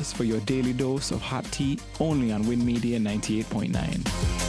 for your daily dose of hot tea only on Win Media 98.9.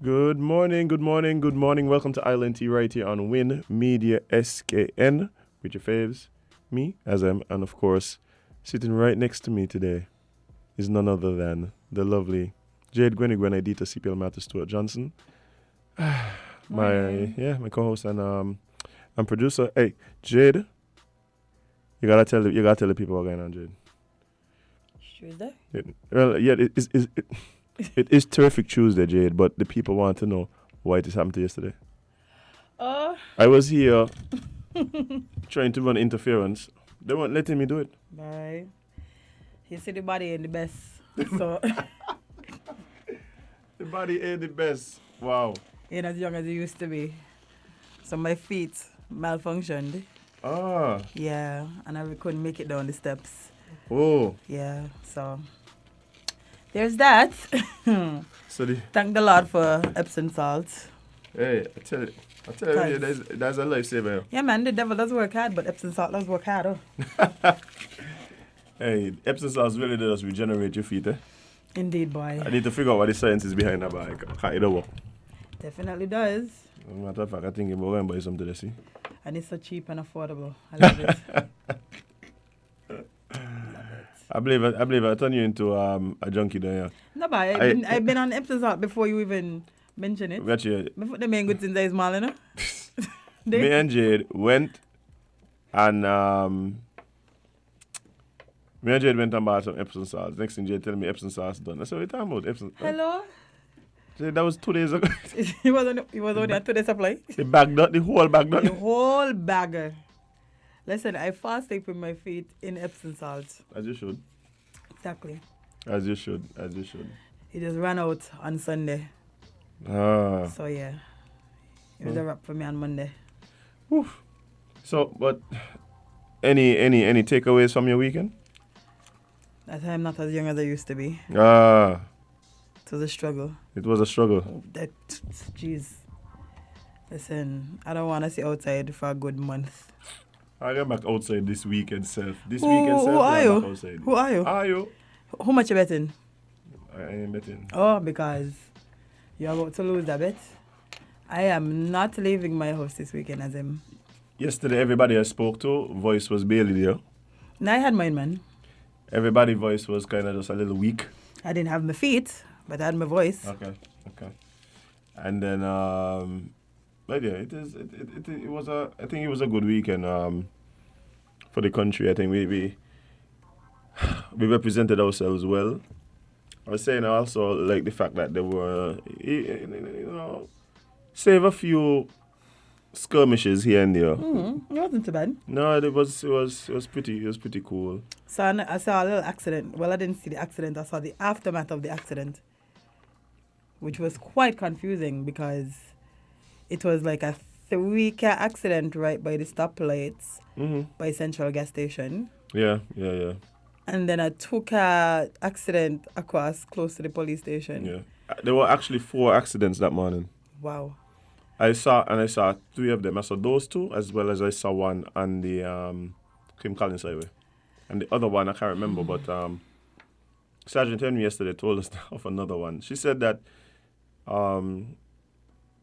Good morning, good morning, good morning. Welcome to Island Tea right here on Win Media SKN with your faves, me, Azam, and of course, sitting right next to me today is none other than the lovely Jade Gwenigwen Idita CPL Matter Stuart Johnson. my co-host and producer. Hey, Jade, you gotta tell the people what's going on, Jade. Tuesday? It is terrific Tuesday, Jade, but the people want to know why it happened to yesterday. I was here trying to run interference. They weren't letting me do it. Right. You see the body ain't the best. So the body ain't the best. Wow. Ain't as young as it used to be. So my feet malfunctioned. Ah. Yeah, and I couldn't make it down the steps. Oh. Yeah, so there's that. Thank the Lord for Epsom salt. Hey, I tell you, there's a lifesaver. Yeah, man, the devil does work hard, but Epsom salt does work harder. Oh. Hey, Epsom salt really does regenerate your feet, eh? Indeed, boy. I need to figure out what the science is behind that, but I can't either work. Definitely does. As a matter of fact, I think I'm going to buy some today, see? And it's so cheap and affordable. I love it. I believe I turned you into a junkie there, yeah. No, but I've been on Epsom salt before you even mention it. Got you. Before the main good since I small, you know? Me and Jade went and bought some Epsom salt. Next thing Jade telling me Epsom salt's done. I said, what are you talking about? Epsom salt? Hello? Jade, that was 2 days ago. It was only a 2 day supply. The whole bag done. The whole bag. Listen, I fasted with my feet in Epsom salt. As you should. Exactly. As you should. It just ran out on Sunday. Ah. So yeah. It was a wrap for me on Monday. Oof. So, but any takeaways from your weekend? That I'm not as young as I used to be. Ah. It was a struggle. It was a struggle. Jeez. Listen, I don't want to sit outside for a good month. I get back outside this weekend, self. Who are you? Who are you? Are you? How much you betting? I ain't betting. Oh, because you're about to lose that bet. I am not leaving my house this weekend as him. Yesterday, everybody I spoke to, voice was barely there. No, I had mine, man. Everybody's voice was kind of just a little weak. I didn't have my feet, but I had my voice. Okay. And then, but yeah, it was I think it was a good weekend for the country. I think we represented ourselves well. I was saying also like the fact that there were, save a few skirmishes here and there. It wasn't too bad. No, it was pretty cool. So I saw a little accident. Well, I didn't see the accident. I saw the aftermath of the accident, which was quite confusing because it was like a 3-car accident right by the stoplights by Central Gas Station. Yeah. And then a 2-car accident across close to the police station. Yeah. There were actually 4 accidents that morning. Wow. I saw 3 of them. I saw those 2 as well as I saw one on the Kim Collins Highway. And the other one I can't remember, but Sergeant Henry yesterday told us of another one. She said that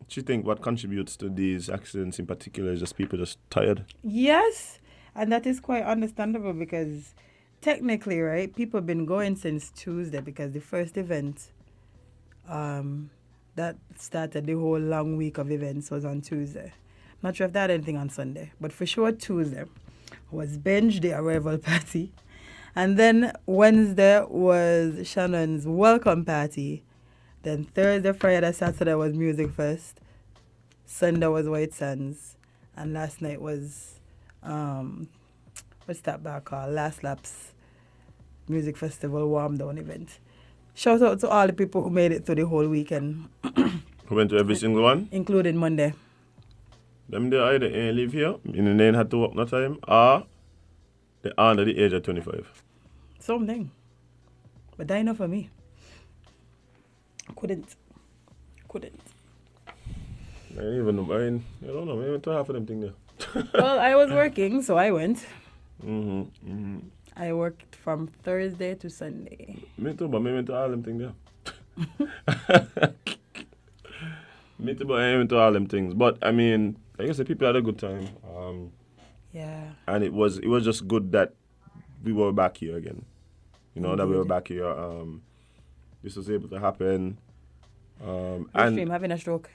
she think what contributes to these accidents in particular is just people just tired. Yes, and that is quite understandable because technically, right, people have been going since Tuesday because the first event that started the whole long week of events was on Tuesday. Not sure if they had anything on Sunday, but for sure Tuesday was Benj, the arrival party. And then Wednesday was Shannon's welcome party. Then Thursday, Friday, Saturday was Music Fest. Sunday was White Sands. And last night was, what's that bar called? Last Laps Music Festival warm down event. Shout out to all the people who made it through the whole weekend. Who went to every single one? Including Monday. Them they either ain't live here, meaning they ain't had to work no time, or they are under the age of 25. Something. But that enough for me. Couldn't. I don't even know. I don't know. Maybe to half of them thing there. Well, I was working, so I went. I worked from Thursday to Sunday. Me too, but I went to all them things there. Me too, but I went to all them things. But I mean, like I said, people had a good time. Yeah. And it was just good that we were back here again. You know, that we were back here. This was able to happen. And stream having a stroke.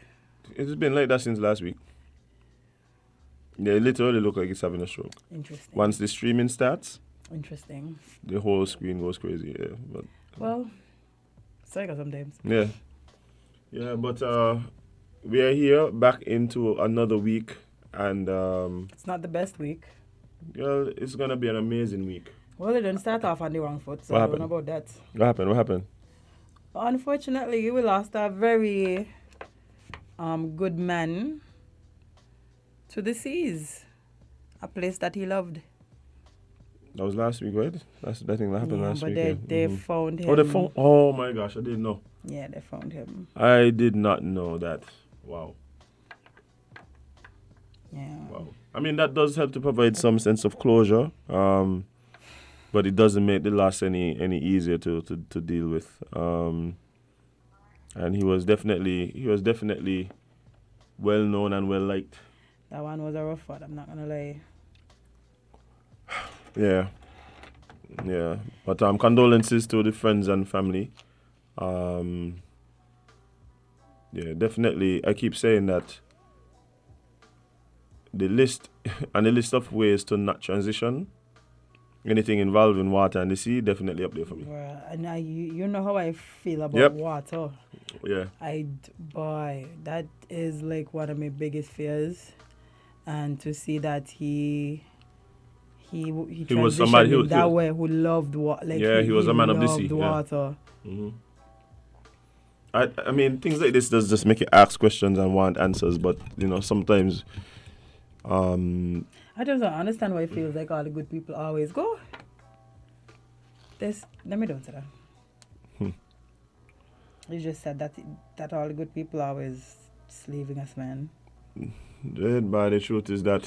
It's been like that since last week. Yeah, it literally look like it's having a stroke. Interesting. Once the streaming starts, interesting, the whole screen goes crazy. Yeah, but well, psycho sometimes. Yeah, but we are here back into another week, and it's not the best week. Well, it's gonna be an amazing week. Well, they didn't start off on the wrong foot, so I don't know about that. What happened? Unfortunately, we lost a very good man to the seas, a place that he loved. That was last week, right? That thing that happened last week. But they found him. Oh, they found. Oh my gosh, I didn't know. Yeah, they found him. I did not know that. Wow. Yeah. Wow. I mean, that does help to provide some sense of closure. But it doesn't make the loss any easier to deal with. And he was definitely well known and well liked. That one was a rough one, I'm not gonna lie. Yeah. But condolences to the friends and family. Yeah, definitely. I keep saying that the list of ways to not transition anything involving water and the sea, definitely up there for me. Well, and you know how I feel about water. Yeah. Boy, that is like one of my biggest fears. And to see that he was somebody who loved water. Like he was a man of the sea. Water. Yeah. Mm-hmm. I mean, things like this does just make you ask questions and want answers, but sometimes. I just don't understand why it feels like all the good people always go. Let me don't say that. You just said that all the good people are always leaving us, man. The truth is that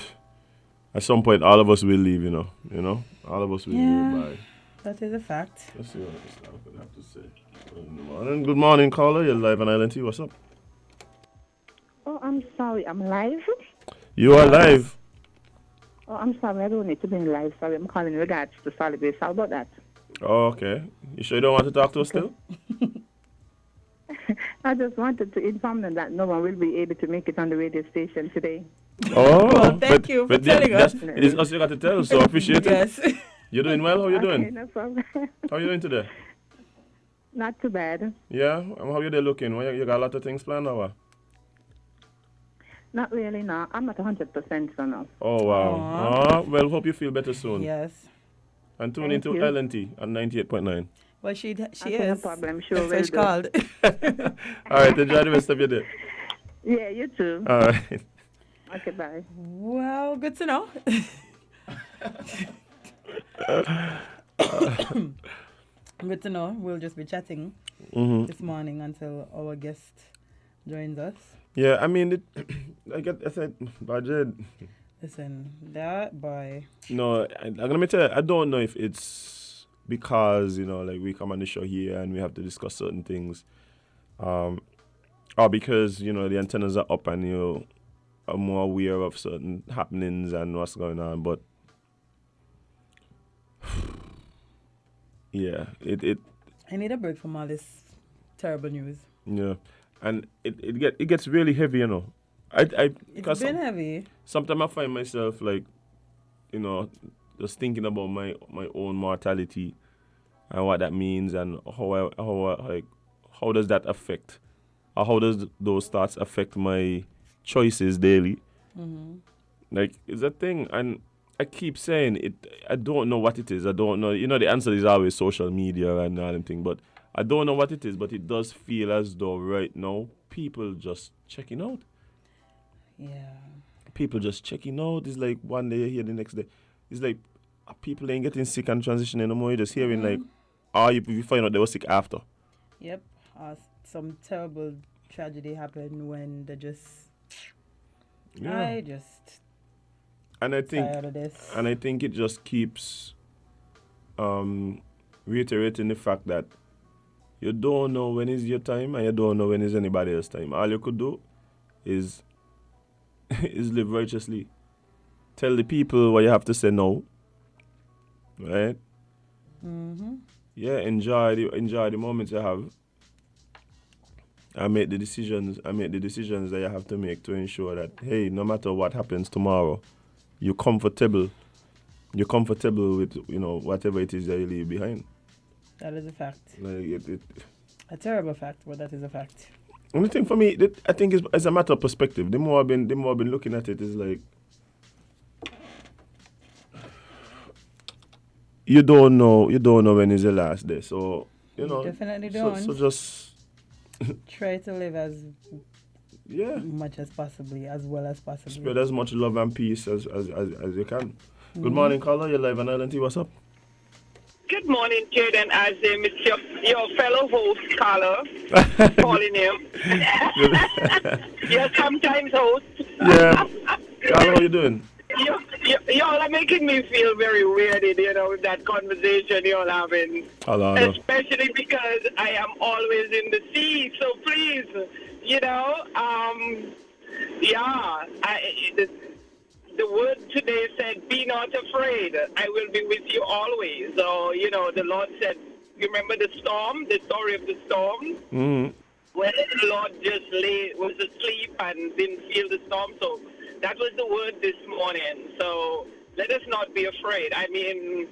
at some point all of us will leave, all of us will leave by. That is a fact. Let's see what I could have to say. Good morning, caller. You're live on ILNT. What's up? Oh, I'm sorry. I'm live? You are live. Oh, I'm sorry. I don't need to be live. Sorry, I'm calling in regards to solid waste. How about that? Oh, okay. You sure you don't want to talk to us still? I just wanted to inform them that no one will be able to make it on the radio station today. Oh, Well, thank you for telling us. It is us you got to tell, so I appreciate it. Yes. You doing well? How you Okay, doing? no problem. How you doing today? Not too bad. Yeah? How you day looking? You got a lot of things planned or what? Not really, no. I'm not 100% so no. Oh, wow. Oh, well, hope you feel better soon. Yes. And tune Thank into you. LNT on 98.9. Well, she Okay, is. no problem. Sure, will Fresh do. called. All right, enjoy the rest of your day. Yeah, you too. All right. Okay, bye. Well, good to know. Good to know. We'll just be chatting this morning until our guest joins us. Yeah, I mean, I said, budget. Listen, that boy. No, let me tell you, I don't know if it's because, like we come on the show here and we have to discuss certain things. Or because, the antennas are up and you are more aware of certain happenings and what's going on. But, yeah, I need a break from all this terrible news. yeah. And it gets really heavy, It's been heavy. Sometimes I find myself like, just thinking about my own mortality and what that means and how does that affect, or how does those thoughts affect my choices daily? Like, it's a thing, and I keep saying it. I don't know what it is. I don't know. The answer is always social media and all them thing, but I don't know what it is. But it does feel as though right now people just checking out. Yeah. People just checking out. It's like one day here, the next day. It's like people ain't getting sick and transitioning anymore. You're just hearing like, you find out they were sick after. Yep. Some terrible tragedy happened when they just. Yeah. I just. And I think, tired of this. and I think it just keeps reiterating the fact that you don't know when is your time and you don't know when is anybody else's time. All you could do is live righteously. Tell the people what you have to say now. Right? Yeah, enjoy the moments you have. And make the decisions that you have to make to ensure that, hey, no matter what happens tomorrow, you're comfortable with, whatever it is that you leave behind. That is a fact. Like A terrible fact, but that is a fact. And the thing for me, I think is as a matter of perspective. The more I've been looking at it, is like you don't know when is the last day. So You definitely don't. So just Try to live as yeah, much as possibly, as well as possibly. spread as much love and peace as you can. Good morning, caller. You're live on LNT. What's up? Good morning, Jaden. As it's your fellow host, caller, calling him. Your sometimes host. Yeah. Caller, how you doing? Y'all are making me feel very weirded, with that conversation y'all having. Hello. Especially because I am always in the sea. So please, the word today said, be not afraid. I will be with you always. So, the Lord said, you remember the storm, the story of the storm? Mm-hmm. Where the Lord just was asleep and didn't feel the storm. So that was the word this morning. So let us not be afraid. I mean,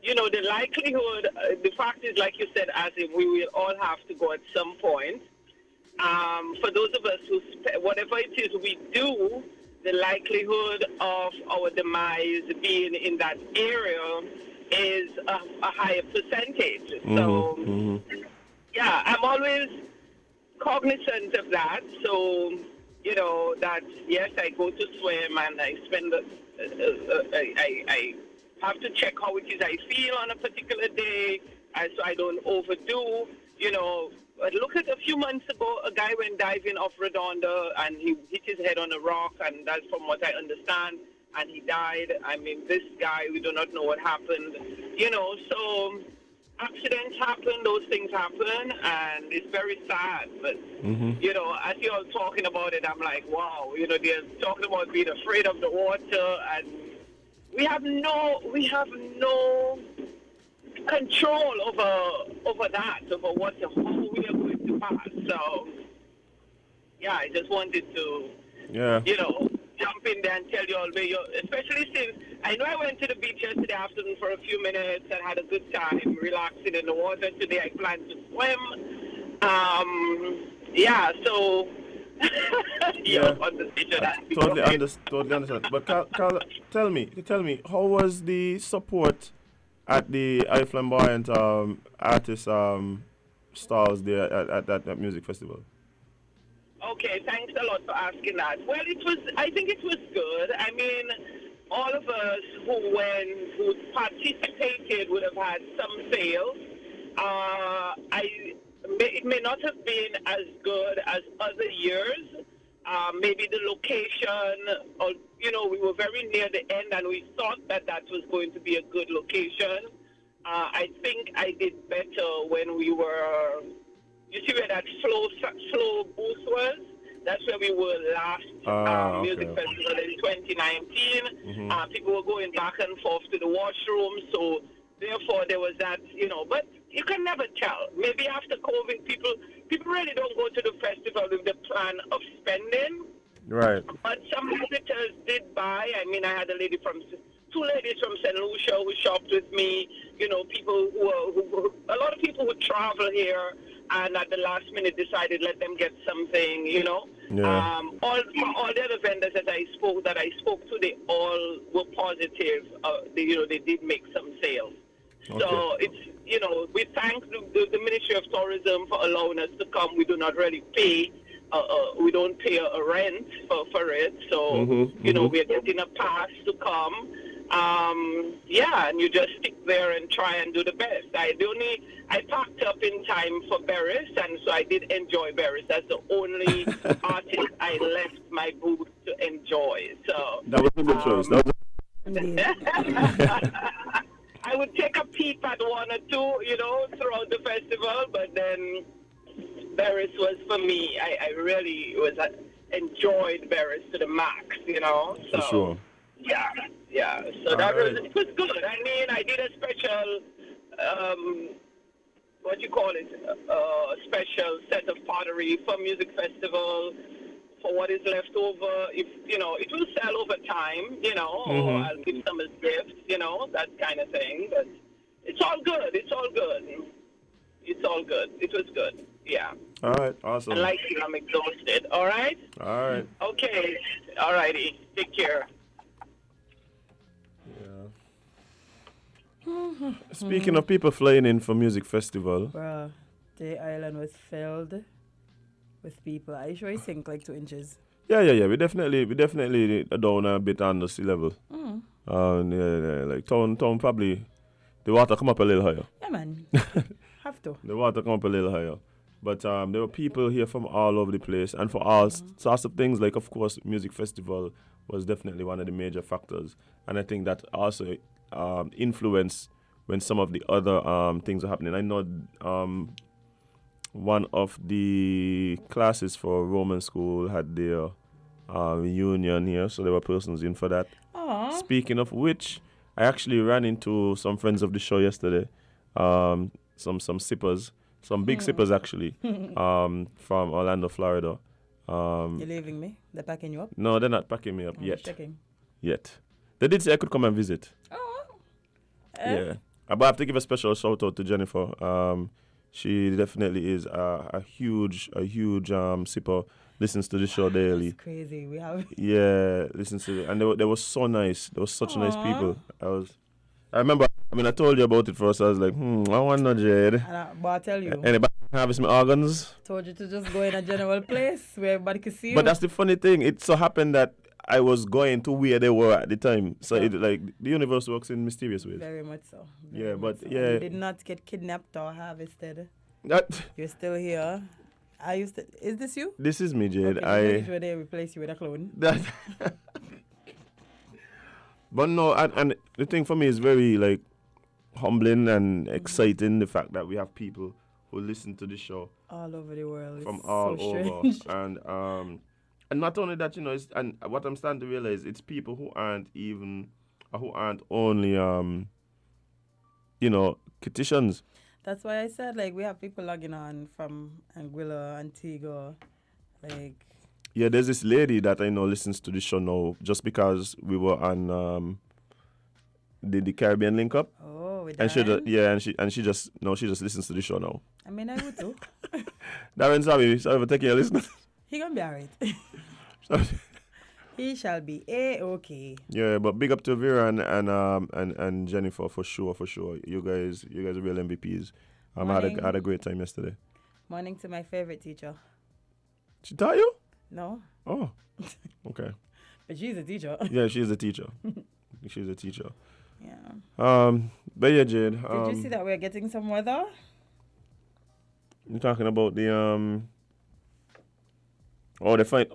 the likelihood, the fact is, like you said, as if we will all have to go at some point. For those of us who, whatever it is we do, the likelihood of our demise being in that area is a higher percentage. So, yeah, I'm always cognizant of that. So, that, yes, I go to swim and I spend, I have to check how it is I feel on a particular day so I don't overdo, Look at a few months ago, a guy went diving off Redondo and he hit his head on a rock, and that's from what I understand, and he died. I mean, this guy, we do not know what happened, so accidents happen, those things happen, and it's very sad. But, as you're talking about it, I'm like, wow, they're talking about being afraid of the water, and we have no control over that, over how we are going to pass. So, yeah, I just wanted to, Yeah. jump in there and tell you all where you're, especially since I know I went to the beach yesterday afternoon for a few minutes and had a good time relaxing in the water. Today I plan to swim. Yeah, so, Totally understand. But Carl, tell me, how was the support at the I Flamboyant artist stalls there at that music festival? Okay, thanks a lot for asking that. Well, I think it was good. I mean, all of us who participated would have had some sales. It may not have been as good as other years. Maybe the location, or, we were very near the end and we thought that was going to be a good location. I think I did better when we were, you see where that flow booth was? That's where we were last music festival in 2019. Mm-hmm. People were going back and forth to the washroom, so therefore there was that, but you can never tell. Maybe after COVID, people really don't go to the festival with the plan of spending. Right. But some visitors did buy. I mean, I had two ladies from St. Lucia who shopped with me. People a lot of people who travel here and at the last minute decided let them get something, Yeah. All the other vendors that I spoke to, they all were positive. They did make some sales. Okay. So it's, we thank the Ministry of Tourism for allowing us to come. We do not really pay. We don't pay a rent for it. So, we're getting a pass to come. And you just stick there and try and do the best. I packed up in time for Beres, and so I did enjoy Beres. That's the only artist I left my booth to enjoy. So that was a good choice. I would take a peep at one or two, throughout the festival, but then Beres was for me. I really enjoyed Beres to the max, So, for sure. Yeah. So it was good. I mean, I did a special, special set of pottery for music festival. For what is left over, if it will sell over time, or I'll give some as gifts, that kind of thing. But it's all good. It was good. Yeah. All right. Awesome. And like you, I'm exhausted. All right. All right. Okay. All righty. Take care. Yeah. Speaking of people flying in for music festival, Bruh, the island was filled with people. Are you sure it sank like 2 inches? yeah. We definitely down a bit under sea level. Like town probably the water come up a little higher. Yeah, man. Have to. The water come up a little higher. But there were people here from all over the place, and for all sorts of things. Like, of course, music festival was definitely one of the major factors, and I think that also influenced when some of the other things are happening. I know one of the classes for Roman school had their reunion here, so there were persons in for that. Aww. Speaking of which, I actually ran into some friends of the show yesterday, some sippers. Some big sippers, actually, from Orlando, Florida. You're leaving me? They're packing you up? No, they're not packing me up yet. Checking. Yet. They did say I could come and visit. Oh. Yeah. But I have to give a special shout out to Jennifer. She definitely is a huge sipper. Listens to the show daily. That's crazy. We have. Yeah, listens to it. And they were so nice. They were such nice people. I remember, I told you about it first. I was like, I want no Jade. But I tell you. Anybody harvest my organs? Told you to just go in a general place where everybody can see you. But that's the funny thing. It so happened that I was going to where they were at the time. So the universe works in mysterious ways. Very much so. Yeah. You did not get kidnapped or harvested. You're still here. Is this you? This is me, Jade. Okay, sure they replace you with a clone. But no, and the thing for me is very humbling and exciting, the fact that we have people who listen to the show all over the world. From it's all so over. strange. And not only that, and what I'm starting to realize, it's people who aren't only, Kititians. That's why I said, like, we have people logging on from Anguilla, Antigua, like... Yeah, there's this lady that I know listens to the show now just because we were on the Caribbean link up. Oh, with And Darren? she just listens to the show now. I mean, I would too. Darren, sorry for taking a listen. He gonna be alright. He shall be A-okay. Yeah, but big up to Vera and Jennifer for sure. You guys are real MVPs. I had a great time yesterday. Morning to my favorite teacher. She taught you? No, Oh, okay. but she's a teacher. Yeah, she's a teacher. She's a teacher. Yeah. But yeah, Jade. Did you see that we're getting some weather? You're talking about the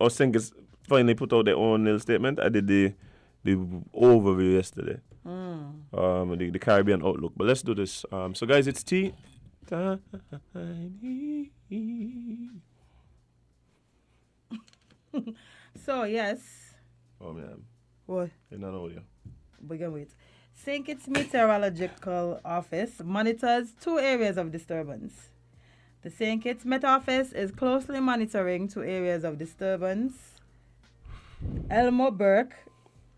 Singers finally put out their own little statement. I did the overview yesterday. The Caribbean outlook. But let's do this. So guys, it's tea time. So, yes. Oh man, What? I don't know you. We can wait. St. Kitts Meteorological Office monitors 2 areas of disturbance. The St. Kitts Met Office is closely monitoring 2 areas of disturbance. Elmo Burke.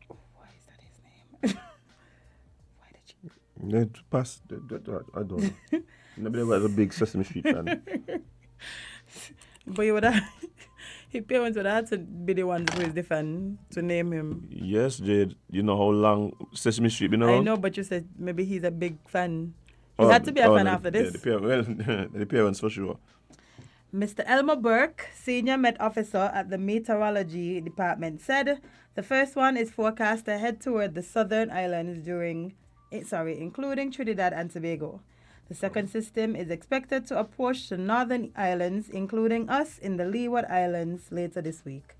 Why is that his name? Why did you? Pass. I don't know. Nobody was a big Sesame Street fan. But you would have. His parents would have to be the ones who is the fan to name him. Yes, Jade. You know how long Sesame Street been around? I know, but you said maybe he's a big fan. He had to be a fan after this. Yeah, the parents for sure. Mr. Elmer Burke, Senior Met Officer at the Meteorology Department, said the first one is forecast to head toward the southern islands including Trinidad and Tobago. The second system is expected to approach the northern islands, including us in the Leeward Islands, later this week.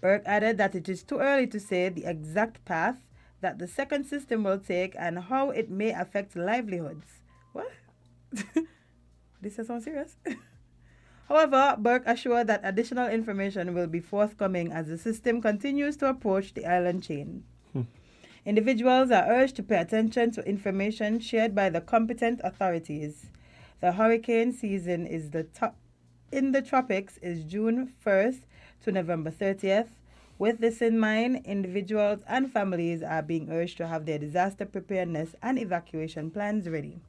Burke added that it is too early to say the exact path that the second system will take and how it may affect livelihoods. What? This is so serious? However, Burke assured that additional information will be forthcoming as the system continues to approach the island chain. Individuals are urged to pay attention to information shared by the competent authorities. The hurricane season in the tropics is June 1st to November 30th. With this in mind, individuals and families are being urged to have their disaster preparedness and evacuation plans ready.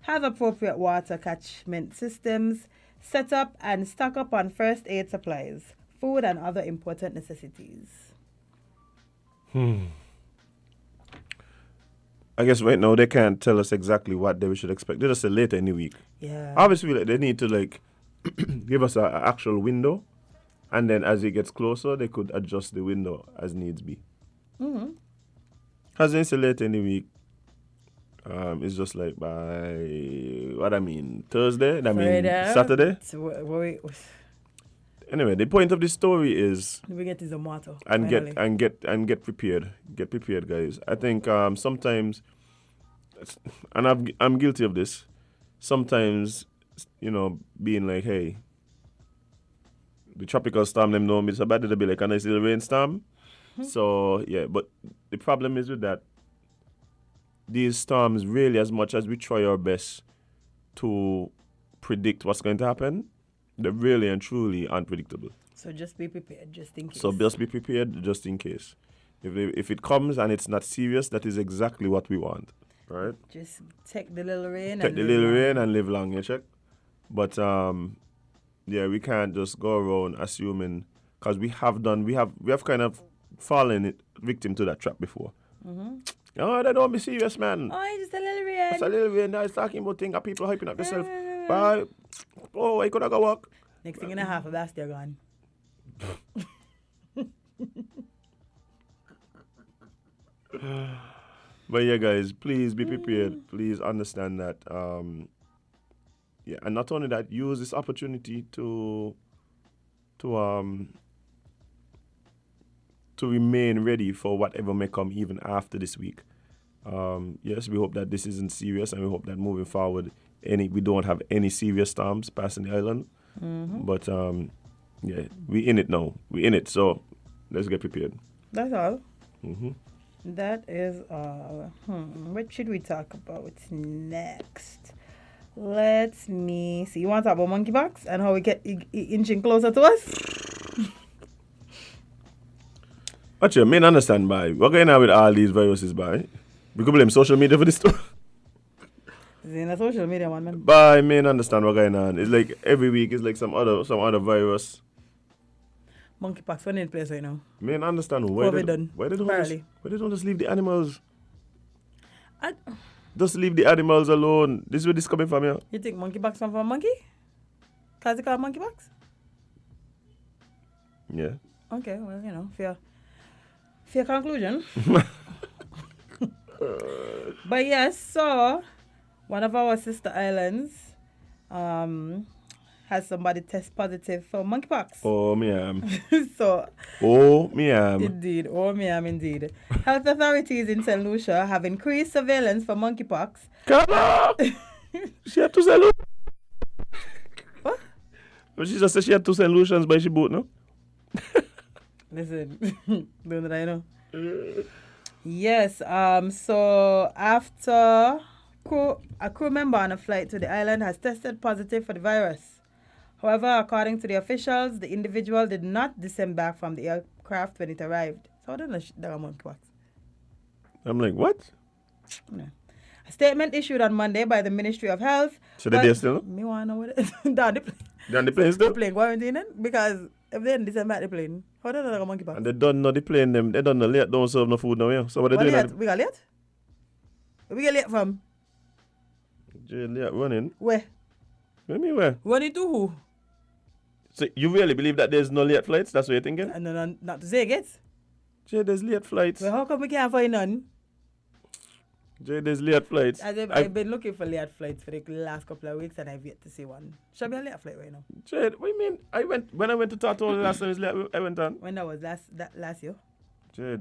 Have appropriate water catchment systems set up and stock up on first aid supplies, food and other important necessities. I guess right now they can't tell us exactly what day we should expect. They just say later in the week. Yeah. Obviously, they need to give us an actual window, and then as it gets closer, they could adjust the window as needs be. As they say later in the week, it's just like by Thursday. Saturday. Anyway, the point of this story is we get his motto and get prepared. Get prepared, guys. I think sometimes, and I'm guilty of this. Sometimes, being like, hey, the tropical storm, them know me, it's about to be like a nice little rainstorm. So yeah, but the problem is with that. These storms, really, as much as we try our best to predict what's going to happen, they're really and truly unpredictable. So just be prepared, just in case. So just be prepared, just in case. If it comes and it's not serious, that is exactly what we want, right? Just take the little rain. And live long, you check. But yeah, we can't just go around assuming, because we have kind of fallen victim to that trap before. Oh, they don't be serious, man. Oh, it's just a little rain. It's a little rain. Now it's talking about things, people hyping up themselves. Bye. Oh, I could have go work. Next thing in a half, that's they're gone. But yeah, guys, please be prepared. Please understand that. Yeah, and not only that, use this opportunity to remain ready for whatever may come even after this week. Yes, we hope that this isn't serious, and we hope that moving forward, we don't have any serious storms passing the island. But yeah, we in it now. We in it, so let's get prepared. That's all. That is all. What should we talk about next? Let me see. You want to talk about monkeypox and how we get inching closer to us? What you mean understand, boy? What going on with all these viruses, boy? We could blame social media for this too. It's in a social media one, man. But I mean understand what going on. It's like every week is like some other virus. Monkeypox one in place right now. Man, understand why COVID done. why they don't Barely. just leave the animals? I- Just leave the animals alone. This is where this coming from here. You think monkeypox come from a monkey? Cause they call it monkeypox? Yeah. Okay, well, you know, fair conclusion. But yes, so one of our sister islands has somebody test positive for monkeypox. Oh me am. So Oh me am. indeed, indeed. Health authorities in St. Lucia have increased surveillance for monkeypox. Come on! She had to sell. What? But she just said she had two solutions by she boat, no? Listen, don't I know? Yes, so after a crew member on a flight to the island has tested positive for the virus. However, according to the officials, the individual did not disembark from the aircraft when it arrived. So I don't know that monkeypox. I'm like, what? No. A statement issued on Monday by the Ministry of Health. So they there still? Me want to know what it is. Down the plane. They're on the plane still? The plane quarantining? Because if they didn't disembark the plane, how do they know monkeypox? And they don't know the plane them. They don't know late. Don't serve no food now, yeah. So what they What doing? late? We got late? Where we get late from? Late running. Where? What do you mean where? Running to who? So you really believe that there's no late flights? That's what you're thinking? And then not to say it. Jay, there's late flights. Well, how come we can't find none? Jay, there's late flights. I've been looking for late flights for the last couple of weeks and I've yet to see one. Should be a late flight right now. Jay, what do you mean? When I went to Tato the last time I went on. When that was last year? Jay,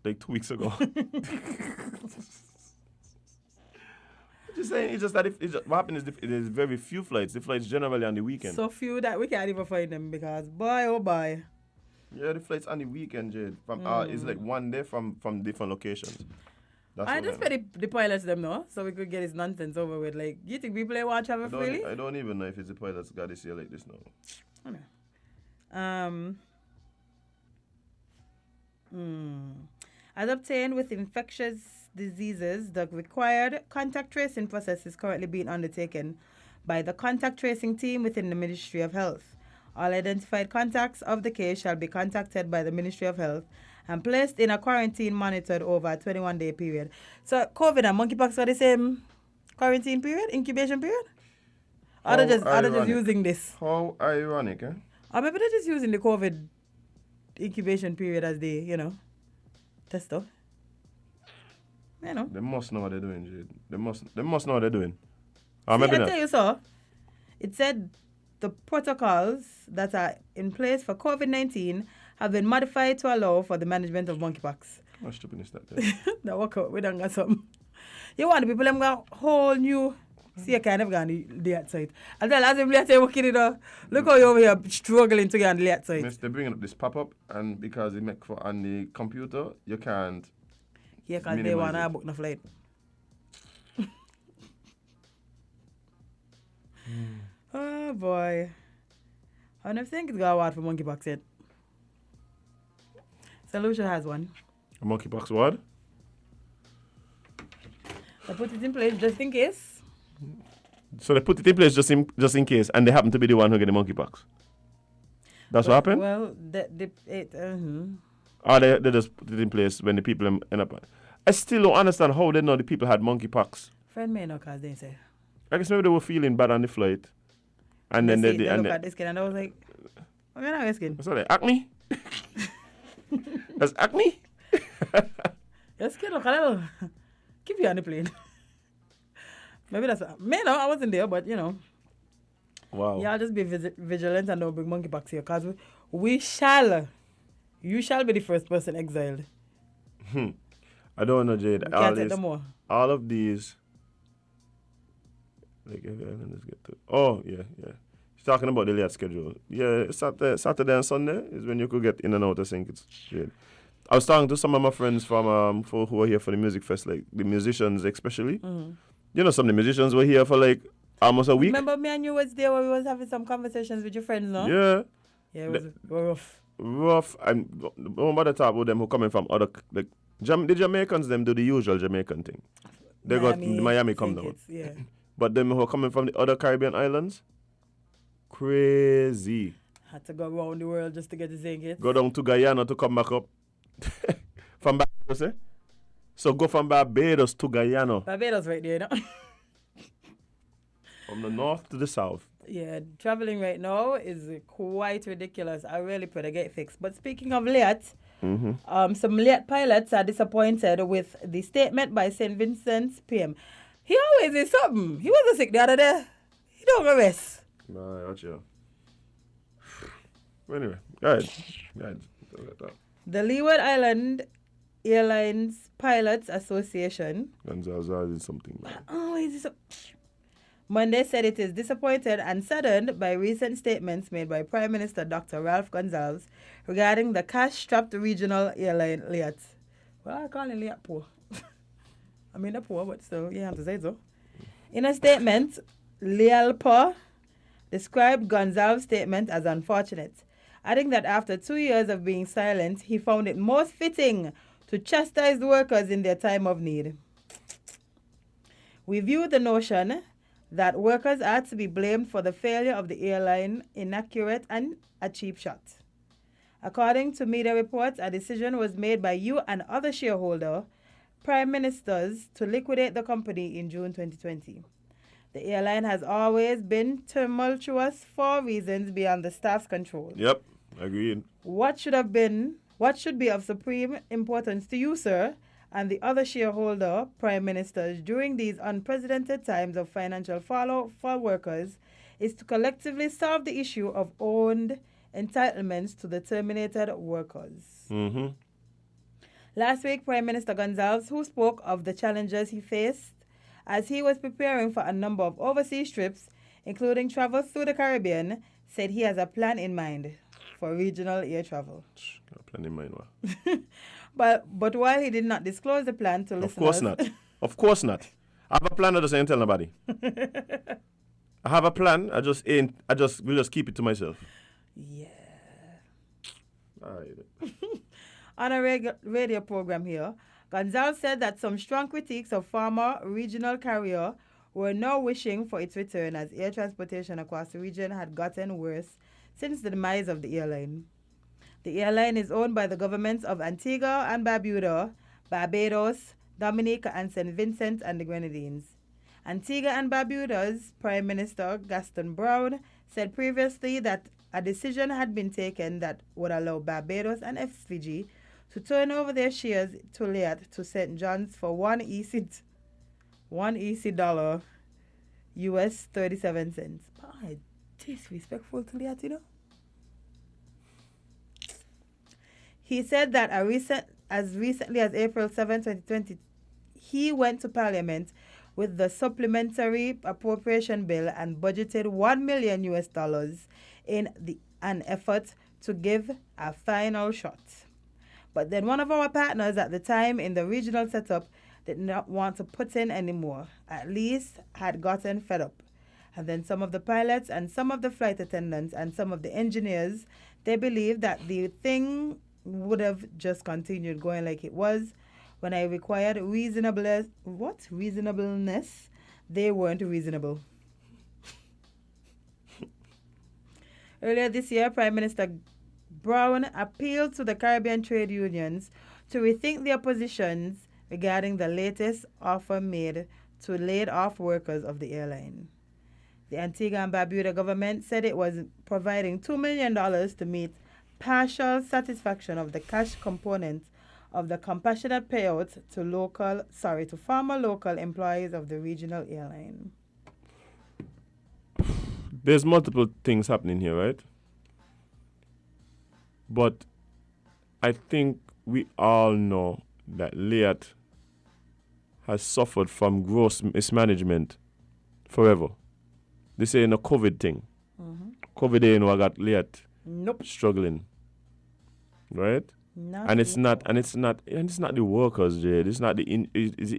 like 2 weeks ago. Just saying, it's just that what happened is there's very few flights. The flights generally on the weekend. So few that we can't even find them because boy oh boy. Yeah, the flights on the weekend, Jade. From it's like one day from different locations. That's I what just I pay the pilots them now, so we could get this nonsense over with. Like, you think people want to travel freely? I don't even know if it's the pilots got this here like this now. I know. As obtained with infectious diseases, the required contact tracing process is currently being undertaken by the contact tracing team within the Ministry of Health. All identified contacts of the case shall be contacted by the Ministry of Health and placed in a quarantine monitored over a 21-day period. So COVID and monkeypox are the same quarantine period, incubation period? Or they just using this? How ironic, eh? Or maybe they're just using the COVID incubation period as the, test stuff. You know. They must know what they're doing, Jade. They must know what they're doing. See, Maybe I not. tell you so. It said the protocols that are in place for COVID-19 have been modified to allow for the management of monkeypox. How stupid is that? That work out. We done got something. You want the people them got whole new. See, you kind of got on the outside. I tell as if let's say working it up. Look how you over here struggling to get on the outside. Miss, they're bringing up this pop-up, and because it make for on the computer, you can't. Yeah, because they want to book no flight. Oh boy. I don't think it's got a word for monkeypox yet. St. Lucia has one. A monkeypox what? They put it in place just in case. So they put it in place just in case, and they happen to be the one who get the monkeypox. That's what happened? Well, Or they just put it in place when the people end up. I still don't understand how they know the people had monkeypox. friend may know because they say. I guess maybe they were feeling bad on the flight. And then they look at the skin and I was like, what kind of skin? What's that? Acne? That's acne? Your skin look a little. Keep you on the plane. Maybe that's me. No, I wasn't there, but Wow. Yeah, I'll just be vigilant and don't bring monkeypox here because you shall be the first person exiled. I don't know, Jade. You can't take no more. All of these. Like, let's get to. Oh, yeah. She's talking about the late schedule. Yeah, Saturday and Sunday is when you could get in and out, I think. It's Jade. I was talking to some of my friends from who are here for the music fest, like the musicians especially. Mm-hmm. Some of the musicians were here for like almost a week. Remember me and you was there where we was having some conversations with your friends, no? Yeah. Yeah, it was rough. Rough. And don't bother talk about them who coming from other, like, the Jamaicans, them do the usual Jamaican thing. They got Miami come down. Yeah. But them who are coming from the other Caribbean islands, crazy. Had to go around the world just to get the tickets. Go down to Guyana to come back up. From Barbados, eh? So go from Barbados to Guyana. Barbados right there, you know? From the north to the south. Yeah, traveling right now is quite ridiculous. I really pray to get fixed. But speaking of late, some late pilots are disappointed with the statement by St. Vincent's PM. He always is something. He wasn't sick the other day. He don't go rest. Nah, watch you. Anyway, go ahead. The Leeward Island Airlines Pilots Association. Gonzalez is something. Man. Oh, is this Monday said it is disappointed and saddened by recent statements made by Prime Minister Dr. Ralph Gonsalves regarding the cash-strapped regional airline Liat. Well, I call him Liat poor. I mean, they're poor, but still, you have to say so. In a statement, Lialpa described Gonsalves' statement as unfortunate, adding that after 2 years of being silent, he found it most fitting to chastise the workers in their time of need. We view the notion that workers are to be blamed for the failure of the airline inaccurate and a cheap shot. According to media reports, a decision was made by you and other shareholder prime ministers to liquidate the company in June 2020. The airline has always been tumultuous for reasons beyond the staff's control. Yep, agreed. What should be of supreme importance to you, sir, and the other shareholder prime ministers during these unprecedented times of financial fallout for workers is to collectively solve the issue of owned entitlements to the terminated workers. Last week, Prime Minister Gonsalves, who spoke of the challenges he faced as he was preparing for a number of overseas trips, including travel through the Caribbean, said he has a plan in mind for regional air travel. Got a plan in mind, what? But while he did not disclose the plan to listeners... Of course not. Of course not. I have a plan, I just ain't tell nobody. I have a plan, we'll just keep it to myself. Yeah. All right. On a radio program here, Gonsalves said that some strong critiques of former regional carrier were now wishing for its return as air transportation across the region had gotten worse since the demise of the airline. The airline is owned by the governments of Antigua and Barbuda, Barbados, Dominica, and St. Vincent and the Grenadines. Antigua and Barbuda's Prime Minister Gaston Brown said previously that a decision had been taken that would allow Barbados and Fiji to turn over their shares to Liat to St. John's for one EC dollar, US 37 cents. Oh, disrespectful to Liat, you know? He said that as recently as April 7, 2020, he went to Parliament with the supplementary appropriation bill and budgeted $1 million US in an effort to give a final shot. But then one of our partners at the time in the regional setup did not want to put in anymore, at least had gotten fed up. And then some of the pilots and some of the flight attendants and some of the engineers, they believed that the thing would have just continued going like it was. When I required reasonableness, they weren't reasonable. Earlier this year, Prime Minister Brown appealed to the Caribbean trade unions to rethink their positions regarding the latest offer made to laid-off workers of the airline. The Antigua and Barbuda government said it was providing $2 million to meet partial satisfaction of the cash component of the compassionate payout to former local employees of the regional airline. There's multiple things happening here, right? But I think we all know that Liat has suffered from gross mismanagement forever. This ain't a COVID thing. COVID ain't what got Liat struggling, right? It's not the workers, Jade. It's not the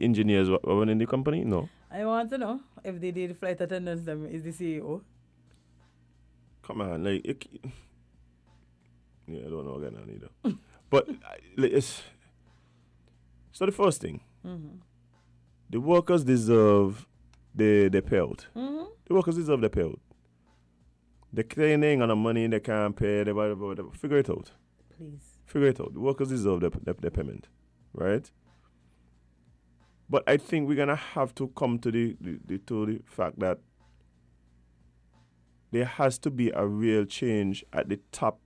engineers running the company, no. I want to know if they did flight attendants them is the CEO. Come on, like, yeah, I don't know again either. But like, it's so the first thing, the workers deserve their payout. The workers deserve their payout. They're claiming on the money they can't pay, they whatever. Figure it out. Please. Figure it out. The workers deserve their payment, right? But I think we're gonna have to come to the fact that there has to be a real change at the top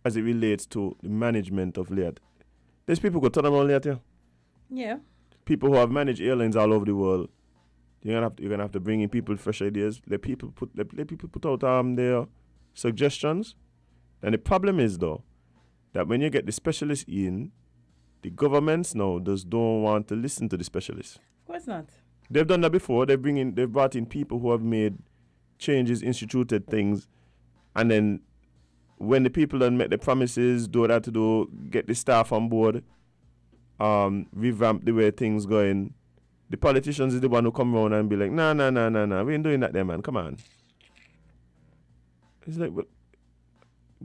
as it relates to the management of Lead. There's people who turn around Lead here. Yeah. People who have managed airlines all over the world. You're gonna have to bring in people with fresh ideas. Let people put out their suggestions. And the problem is though that when you get the specialists in, the governments now just don't want to listen to the specialists. Of course not. They've done that before. They've brought in people who have made changes, instituted things, and then when the people don't make the promises, do what they have to do, get the staff on board, revamp the way things going. The politicians is the one who come around and be like, nah, we ain't doing that there, man. Come on. It's like, well,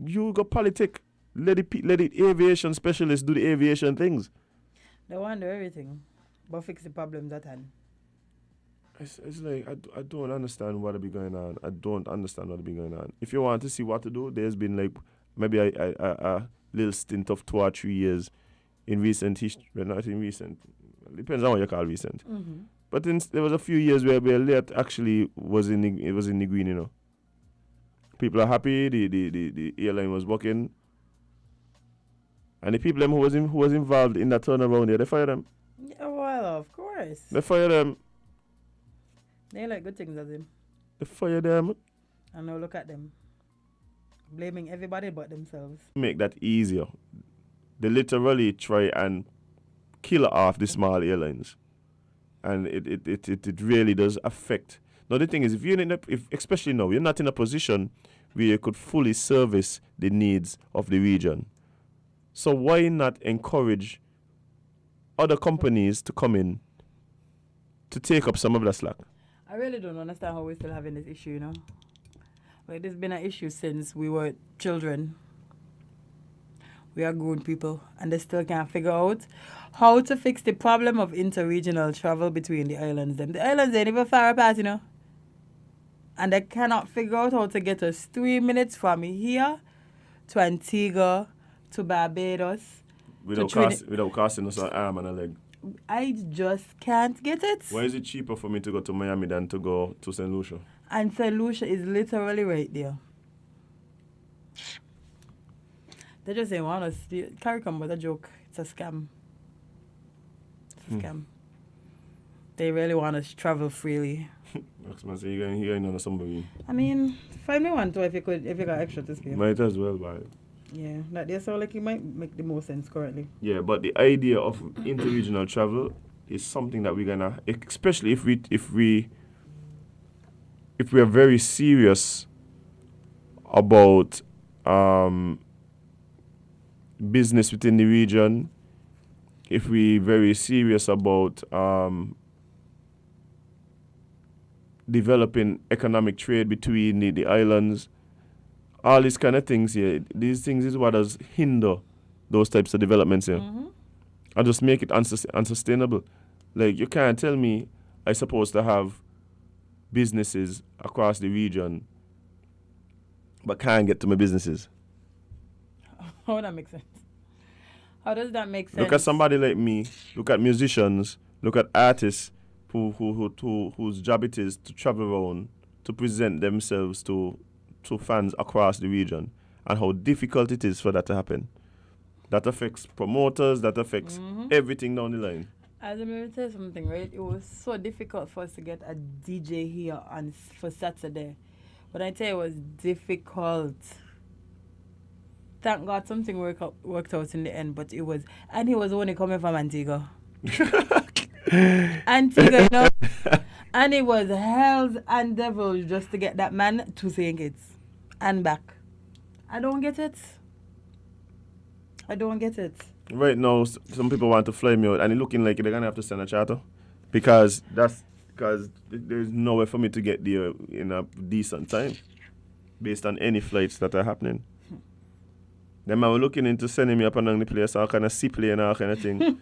you got politic. Let the aviation specialists do the aviation things. They want to do everything, but fix the problems at hand. It's like, I don't understand what be going on. I don't understand what be going on. If you want to see what to do, there's been like maybe a little stint of 2 or 3 years in recent history. Well, not in recent. Depends on what you call recent. But there was a few years where Late actually was in the green, you know. People are happy. The airline was working. And the people who was involved in that turnaround there, they fired them. Yeah, well, of course. They fired them. They like good things as him. They fired them. And now look at them. Blaming everybody but themselves. Make that easier. They literally try and kill off the small airlines. And it really does affect. Now the thing is, especially now, you're not in a position where you could fully service the needs of the region. So why not encourage other companies to come in to take up some of that slack? I really don't understand how we're still having this issue, you know. Like, there's been an issue since we were children. We are grown people, and they still can't figure out how to fix the problem of interregional travel between the islands. The islands ain't even far apart, you know. And they cannot figure out how to get us 3 minutes from here to Antigua to Barbados. Without costing us an arm and a leg. I just can't get it. Why is it cheaper for me to go to Miami than to go to St. Lucia? And St. Lucia is literally right there. They just ain't want us. CARICOM was a joke. It's a scam. It's a scam. They really want us to travel freely. Maxman say you're going on a submarine. I mean, find me one too if you got extra to spare. Might as well buy it. Yeah, that they sound like it might make the most sense currently. Yeah, but the idea of interregional travel is something that we're gonna, especially if we are very serious about business within the region, if we're very serious about developing economic trade between the islands, all these kind of things here, these things is what does hinder those types of developments here. And just make it unsustainable. Like, you can't tell me I'm supposed to have businesses across the region but can't get to my businesses. How would that make sense? How does that make sense? Look at somebody like me, look at musicians, look at artists whose job it is to travel around to present themselves to fans across the region, and how difficult it is for that to happen. That affects promoters, that affects everything down the line. As I'm going to tell you something, right? It was so difficult for us to get a DJ here for Saturday. But I tell you, it was difficult. Thank God something worked out in the end, but it was... And he was only coming from Antigua. Antigua, you know? And it was hells and devils just to get that man to St. Kitts and back. I don't get it. Right now, some people want to fly me out, and it's looking like they're going to have to send a charter. Because there's nowhere for me to get there in a decent time, based on any flights that are happening. Them I were looking into sending me up and down the place, all kind of seaplane and all kind of thing.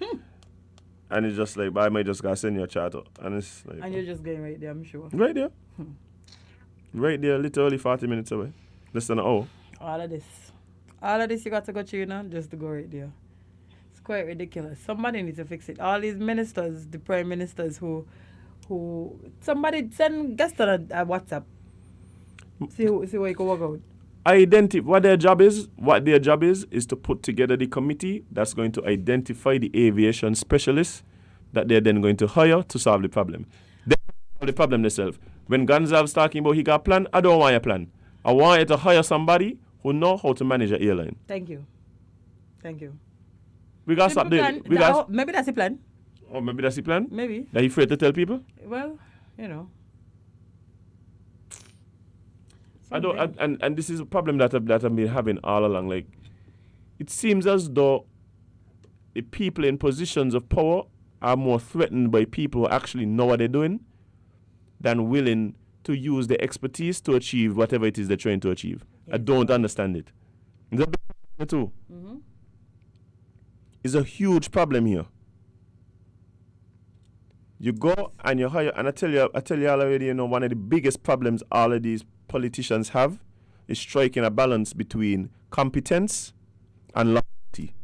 And it's just like, I might just gotta send you a charter. And it's like, And you're just going right there, I'm sure. right there. Right there, literally 40 minutes away. Less than an hour. All of this you got to go through, just to go right there. It's quite ridiculous. Somebody needs to fix it. All these ministers, the prime ministers who somebody send guests on a WhatsApp. See what you can work out. What their job is to put together the committee that's going to identify the aviation specialists that they're then going to hire to solve the problem. They solve the problem themselves. When Gonzalez talking about he got a plan, I don't want a plan. I want you to hire somebody who know how to manage an airline. Thank you. We got something. Maybe that's the plan. Oh, maybe that's the plan? Maybe. That he afraid to tell people? Well, you know. I don't, and this is a problem that I've been having all along. Like, it seems as though the people in positions of power are more threatened by people who actually know what they're doing than willing to use their expertise to achieve whatever it is they're trying to achieve. Yes. I don't understand it. It's a big problem too. Mm-hmm. It's a huge problem here. You go and you hire, and I tell you all already, one of the biggest problems all of these politicians have is striking a balance between competence and loyalty.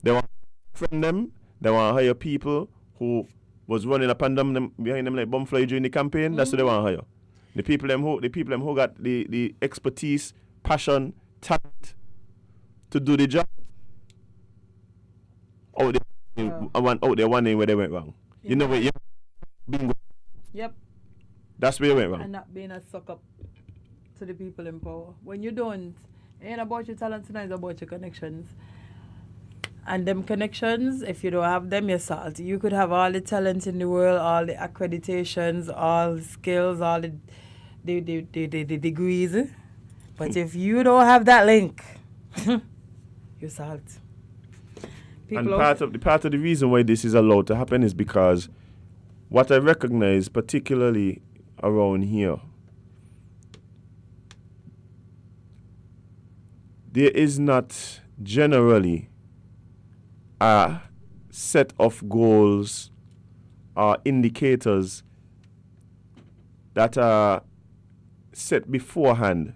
They want to friend them, they want to hire people who was running up and down behind them like bumfly during the campaign. That's what they want to hire. The people who got the expertise, passion, talent to do the job. Out there wondering where they went wrong. Yeah. You know where bingo. Yep. That's where you went wrong. And not being a suck up to the people in power. When you don't, it ain't about your talents, it's about your connections. And them connections, if you don't have them, you're salty. You could have all the talent in the world, all the accreditations, all the skills, all the degrees. But if you don't have that link, you're salty. And part of the reason why this is allowed to happen is because what I recognize, particularly around here, there is not generally a set of goals or indicators that are set beforehand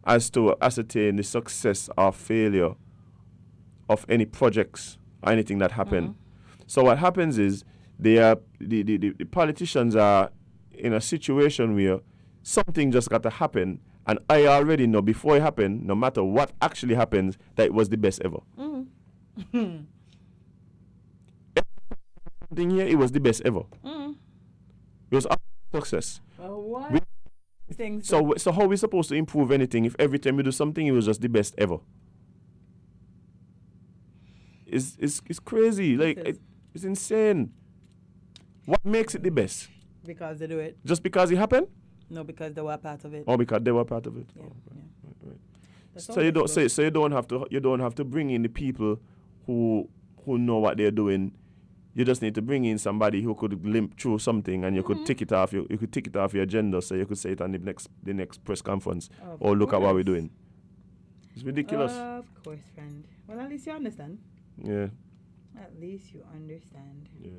as to ascertain the success or failure of any projects or anything that happen. Mm-hmm. So what happens is the politicians are in a situation where something just got to happen, and I already know before it happened, no matter what actually happens, that it was the best ever. Mm-hmm. Everything here, it was the best ever. Mm-hmm. It was a success. What? So how are we supposed to improve anything if every time we do something, it was just the best ever? It's crazy. Like, it's insane. What makes it the best? Because they do it. Just because it happened? No, because they were part of it. Oh, because they were part of it. Yeah. Oh, right. Yeah. Right. So you don't have to bring in the people who know what they're doing. You just need to bring in somebody who could limp through something, and you could tick it off. You could tick it off your agenda, so you could say it on the next press conference, or look at what we're doing. It's ridiculous. Of course, friend. Well, at least you understand. Yeah. At least you understand. Yeah.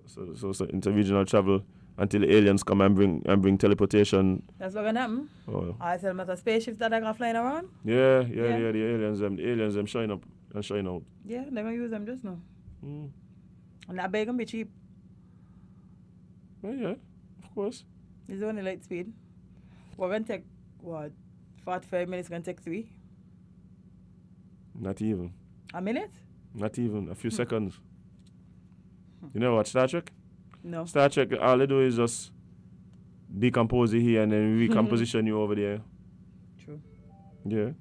So interregional travel until the aliens come and bring teleportation. That's what's gonna happen. Oh. I tell them about the spaceships that are gonna flying around. Yeah. The aliens them showing up and showing out. Yeah, they're gonna use them just now. And that bag gonna be cheap. Yeah, of course. It's only light speed. We're gonna take 45 minutes, gonna take 3. Not even. A minute? Not even. A few seconds. You never watch Star Trek? No. Star Trek, all they do is just decompose it here and then recomposition you over there. True. Yeah.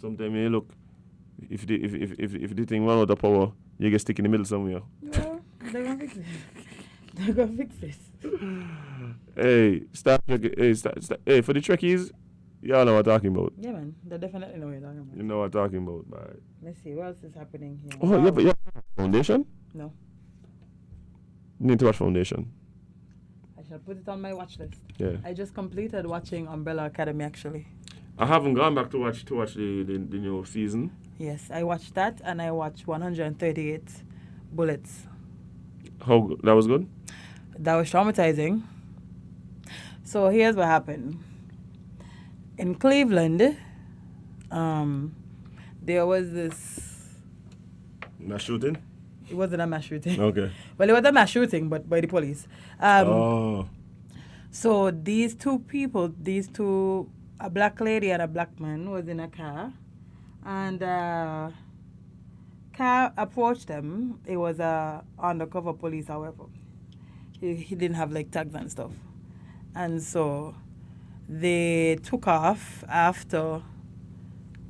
Sometimes you look, if the thing run out of power, you get stuck in the middle somewhere. No, they're gonna fix it. They're gonna fix this. Hey, Star Trek, hey, for the Trekkies, y'all know what I'm talking about. Yeah, man. They definitely know what you're talking about. You know what I'm talking about, right? Let's see, what else is happening here? Oh, yeah, but yeah. Foundation? No. Need to watch Foundation. I shall put it on my watch list. Yeah. I just completed watching Umbrella Academy actually. I haven't gone back to watch the new season. Yes, I watched that and I watched 138 Bullets. How that was good? That was traumatizing. So here's what happened. In Cleveland, there was this... Mass shooting? It wasn't a mass shooting. Okay. Well, it was a mass shooting, but by the police. So these two people, a black lady and a black man was in a car. And car approached them. It was a undercover police, however. He didn't have like tags and stuff. And so they took off after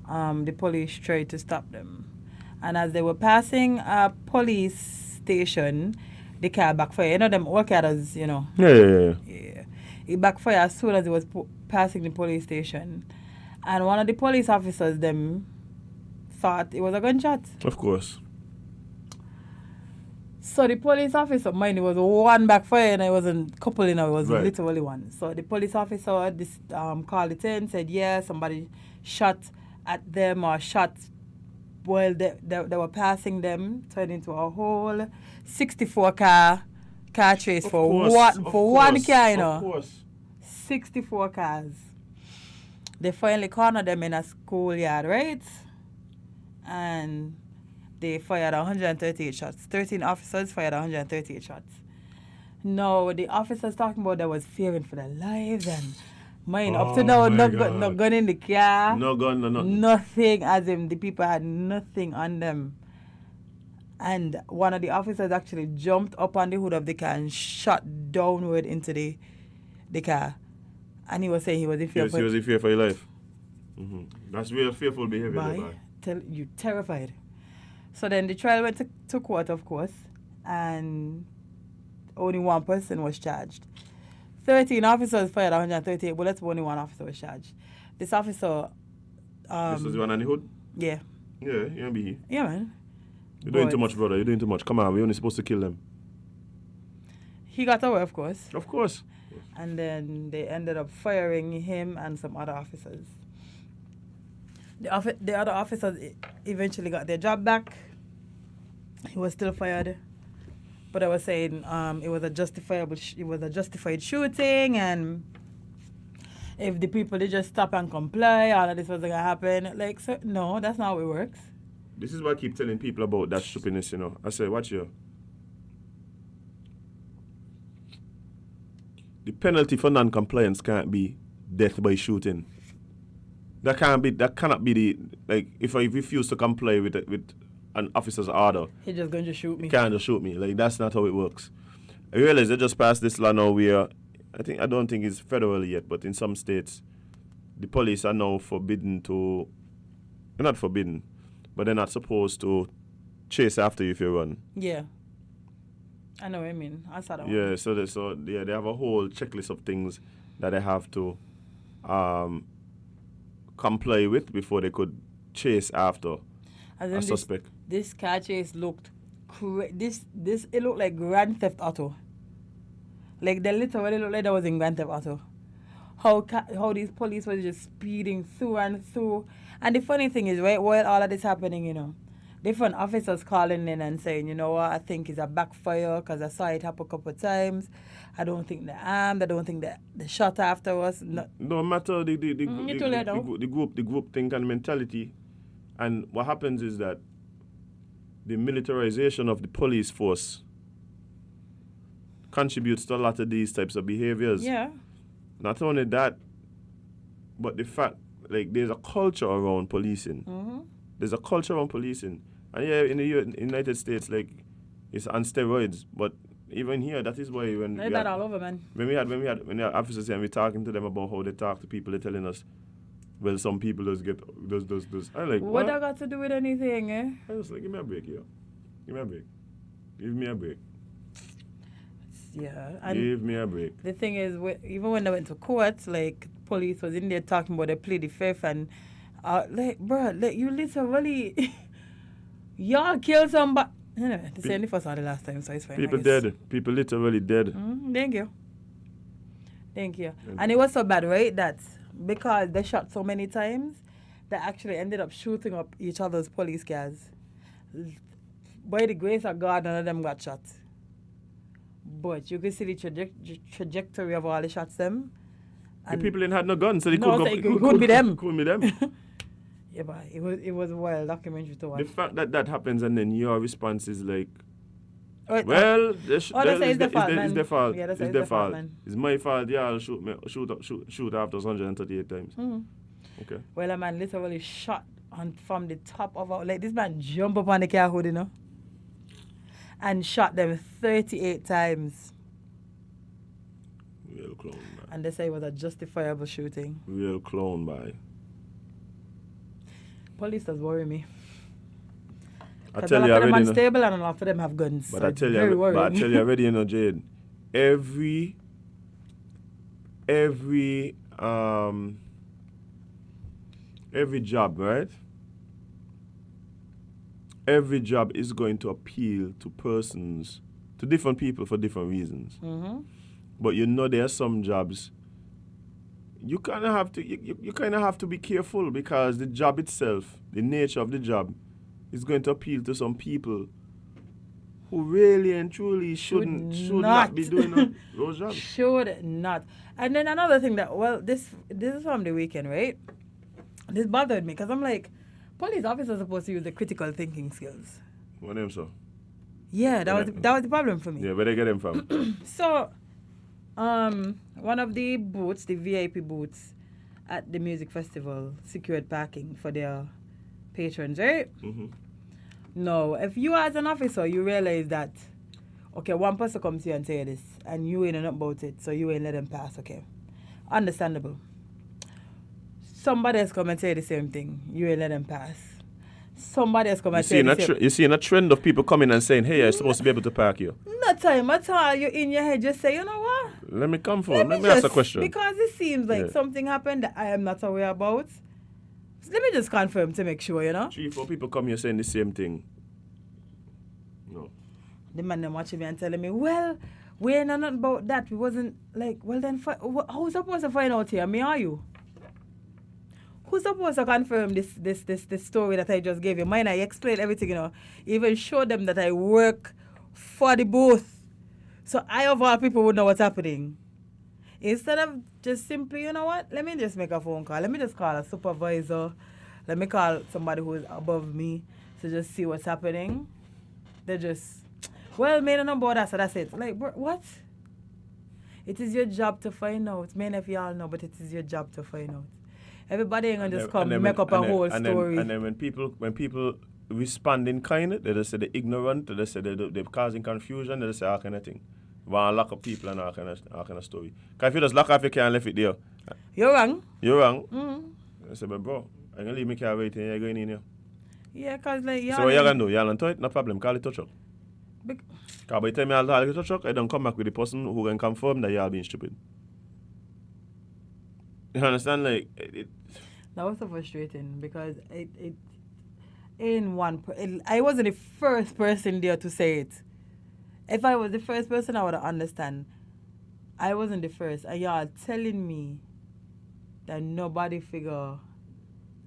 the police tried to stop them. And as they were passing a police station, the car backfired. You know them all cars, you know. Yeah. It backfired as soon as it was passing the police station. And one of the police officers, them, thought it was a gunshot. Of course. So the police officer, mind it was one backfire and it wasn't couple, you know, it was Right. literally one. So the police officer called it in, said, yeah, somebody shot at them or shot while they were passing them, turned into a whole 64 car chase Of for course, one car, you know. Of course. 64 cars. They finally cornered them in a schoolyard, right? And they fired 138 shots. 13 officers fired 138 shots. No, the officers talking about that was fearing for their lives and mine. Up to now, no gun in the car. No gun, no nothing. Nothing, as in the people had nothing on them. And one of the officers actually jumped up on the hood of the car and shot downward into the car. And he was saying he was in fear Yes, he was in fear for your life. Mm-hmm. That's real fearful behavior. Tell you terrified. So then the trial went to court, of course, and only one person was charged. 13 officers fired 138 bullets, but only one officer was charged. This officer... this was the one on the hood? Yeah. Yeah, you be here. Yeah, man. You're doing too much, brother. You're doing too much. Come on, we're only supposed to kill them. He got away, of course. Of course. And then they ended up firing him and some other officers. The other officers eventually got their job back. He was still fired. But I was saying it was a justified shooting, and if the people did just stop and comply, all of this wasn't gonna happen. Like, so, no, that's not how it works. This is what I keep telling people about that stupidness, you know. I say, watch you. The penalty for non-compliance can't be death by shooting. That cannot be the, like, if I refuse to comply with an officer's order, He's just going to shoot me. he can't just shoot me. Like, that's not how it works. I realize they just passed this law now where, I don't think it's federal yet, but in some states, the police are now forbidden to, they're not forbidden, but they're not supposed to chase after you if you run. Yeah. I know what I mean. I saw that one. Yeah, so they have a whole checklist of things that they have to comply with before they could chase after a suspect. This car chase looked it looked like Grand Theft Auto. Like they literally looked like that was in Grand Theft Auto. How these police were just speeding through and through. And the funny thing is, right, while all of this happening, you know, different officers calling in and saying, you know what, I think it's a backfire because I saw it happen a couple of times. I don't think they're armed. I don't think they shot after us. No matter the group think and mentality. And what happens is that the militarization of the police force contributes to a lot of these types of behaviors. Yeah. Not only that, but the fact, like, there's a culture around policing. Mm-hmm. There's a culture around policing. And yeah, in the United States, like, it's on steroids. But even here, that is why when They're all over, man. When we had officers here and we're talking to them about how they talk to people, they're telling us, well, some people just get those. I'm like, what that got to do with anything, eh? I was like, give me a break here. Give me a break. Yeah. And give me a break. the thing is, even when they went to court, like, police was in there talking about they plead the fifth and, like, bro, like, you literally, y'all kill somebody. Anyway, the same first or the last time, so it's fine. People I guess. dead. People literally dead. Thank you. Thank you. And it was so bad, right, that because they shot so many times, they actually ended up shooting up each other's police cars. By the grace of God, none of them got shot. But you could see the trajectory of all the shots them. The people didn't have no guns, so they No, couldn't so go. it couldn't be them. Couldn't be them. Yeah, but it was a wild documentary to watch. The fact that that happens and then your response is like, Right, well, they say it's their fault, man. it's their fault. Yeah, they say It's their fault. It's my fault. Yeah, I'll shoot after 138 times. Okay. Well, a man literally shot from the top of our... Like, this man jumped up on the car hood, you know, and shot them 38 times. Real clown, man. And they say it was a justifiable shooting. Real clown, boy. Police does worry me. I Because tell a you lot of them already, are stable and a lot of them have guns. but so I it's tell very you, but I worrying. tell you already, you know, Jade. Every job, right? Every job is going to appeal to persons, to different people for different reasons. But you know, there are some jobs you kind of have to you kind of have to be careful because the job itself, the nature of the job, is going to appeal to some people who really and truly should not be doing those jobs. Should not. And then another thing that, well, this is from the weekend, right? This bothered me because I'm like, police officers are supposed to use the critical thinking skills. What name, sir? Yeah, that was the problem for me. Yeah, where they get them from? So, one of the booths, the VIP booths at the music festival, secured parking for their patrons, right? No, if you as an officer, you realize that, okay, one person comes to you and say this, and you ain't know nothing about it, so you ain't let them pass, okay. Understandable. Somebody else come and say the same thing, you ain't let them pass. Somebody else come and say the same. You're seeing a trend of people coming and saying, hey, you're supposed to be able to park here. No time at all. You're in your head, just say, you know what? Let me come forward. Let me ask a question. Because it seems like something happened that I am not aware about. So let me just confirm to make sure, you know? 3-4 people come here saying the same thing. No. The man them watching me and telling me, well, we ain't know nothing about that. We wasn't like, well then, who's supposed to find out here? Me or you? Who's supposed to confirm this story that I just gave you? Mine, I explained everything, you know. Even showed them that I work for the booth. So I, of all people, would know what's happening. Instead of just simply, you know what? Let me just make a phone call. Let me just call a supervisor. Let me call somebody who is above me to just see what's happening. They just, well, me don't know about that, so that's it. Like, bro, what? It is your job to find out. Many of y'all know, but it is your job to find out. Everybody ain't gonna just come make up a whole story. And then when people respond in kind, they just say they're ignorant, they just say they're causing confusion, they just say all kind of thing. Want to lock up people and all kind of story. Because if you just lock off your car and left it there, you're wrong. You're wrong. I say, but bro, I'm gonna leave my car waiting, you're going in here. Yeah, cause like y'all. So what you gonna do? Y'all on to it? No problem. Call it touch up. Because by the time y'all call it touch up, I don't come back with the person who can confirm that y'all being stupid. You understand? Like that was so frustrating because I wasn't the first person there to say it. If I was the first person, I would understand. I wasn't the first, and y'all telling me that nobody figure.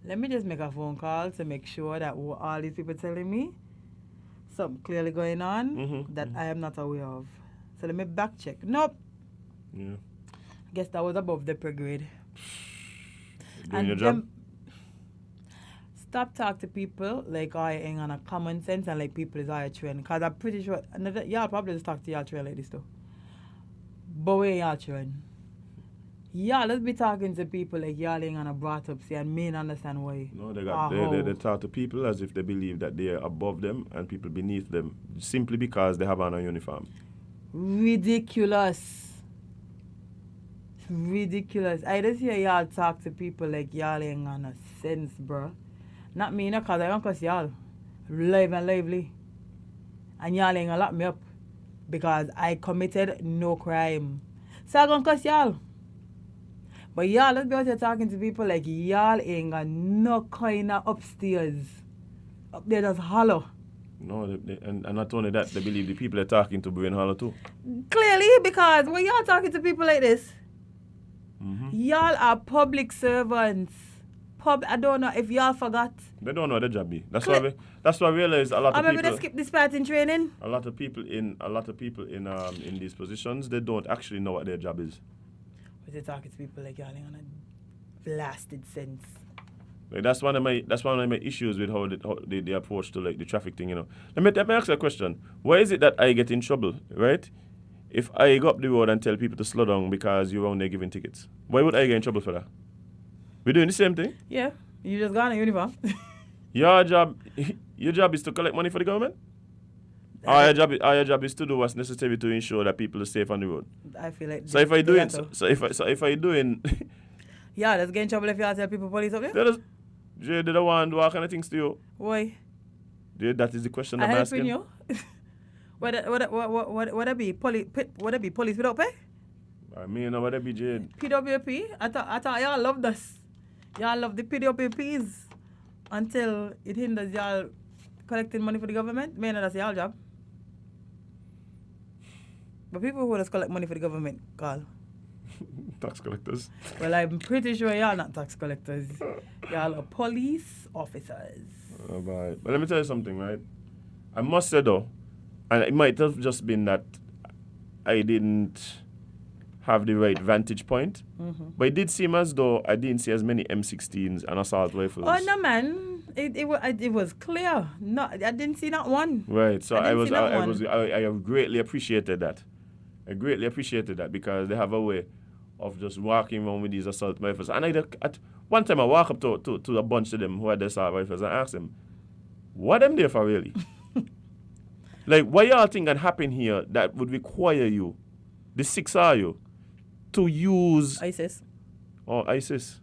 Let me just make a phone call to make sure that all these people telling me something clearly going on that I am not aware of. So let me back check. Nope. Yeah. I guess that was above the pay grade. Doing your job? Stop talk to people like I ain't on a common sense and like people is higher trained. Because I'm pretty sure, y'all probably just talk to y'all trained like this too. But we ain't y'all trained. Yeah, let's be talking to people like y'all ain't gonna brought up, see, and me and understand why. No, they talk to people as if they believe that they are above them and people beneath them simply because they have on a uniform. Ridiculous. I just hear y'all talk to people like y'all ain't gonna sense, bro. Not me, because I don't cuss y'all. Live and lively. And y'all ain't gonna lock me up because I committed no crime. So I'm gonna cuss y'all. But y'all, let's be out here talking to people like y'all ain't got no kind of upstairs. Up there just hollow. No, and not only that, they believe the people they're talking to brain hollow too. Clearly, because when y'all talking to people like this, Mm-hmm. y'all are public servants. I don't know if y'all forgot. They don't know what their job be. That's why I realize a lot Or of maybe people. they skip this part in training. A lot of people in these positions, they don't actually know what their job is. But they're talking to people like y'all ain't on a blasted sense. Like that's one of my issues with how the approach to like the traffic thing. You know. Let me ask you a question. Why is it that I get in trouble, right? If I go up the road and tell people to slow down because you're around there giving tickets, why would I get in trouble for that? We're doing the same thing. Yeah, you just got a uniform. Your job is to collect money for the government. Our job is to do what's necessary to ensure that people are safe on the road. I feel like. So if I doing, yeah, let's get in trouble if y'all tell people police up there. Did I want to do all kind of things to you? Why? That is the question I I'm helping asking. you. Would it be police without pay? I mean, what that be, Jade? PWP. I thought y'all loved us. Y'all love the PWPs until it hinders y'all collecting money for the government. May not that's y'all job. But people who just collect money for the government, call. Tax collectors. Well, I'm pretty sure y'all not tax collectors. Y'all are police officers. But let me tell you something, right? I must say though, and it might have just been that I didn't have the right vantage point, but it did seem as though I didn't see as many M16s and assault rifles. Oh no, man! It was clear. No, I didn't see not one. Right. So I greatly appreciated that. I greatly appreciated that because they have a way of just walking around with these assault rifles. And at one time I walk up to a bunch of them who had the assault rifles and ask them, what them there for really? Like, what y'all think can happen here that would require you, the 6 are you, to use ISIS. or ISIS?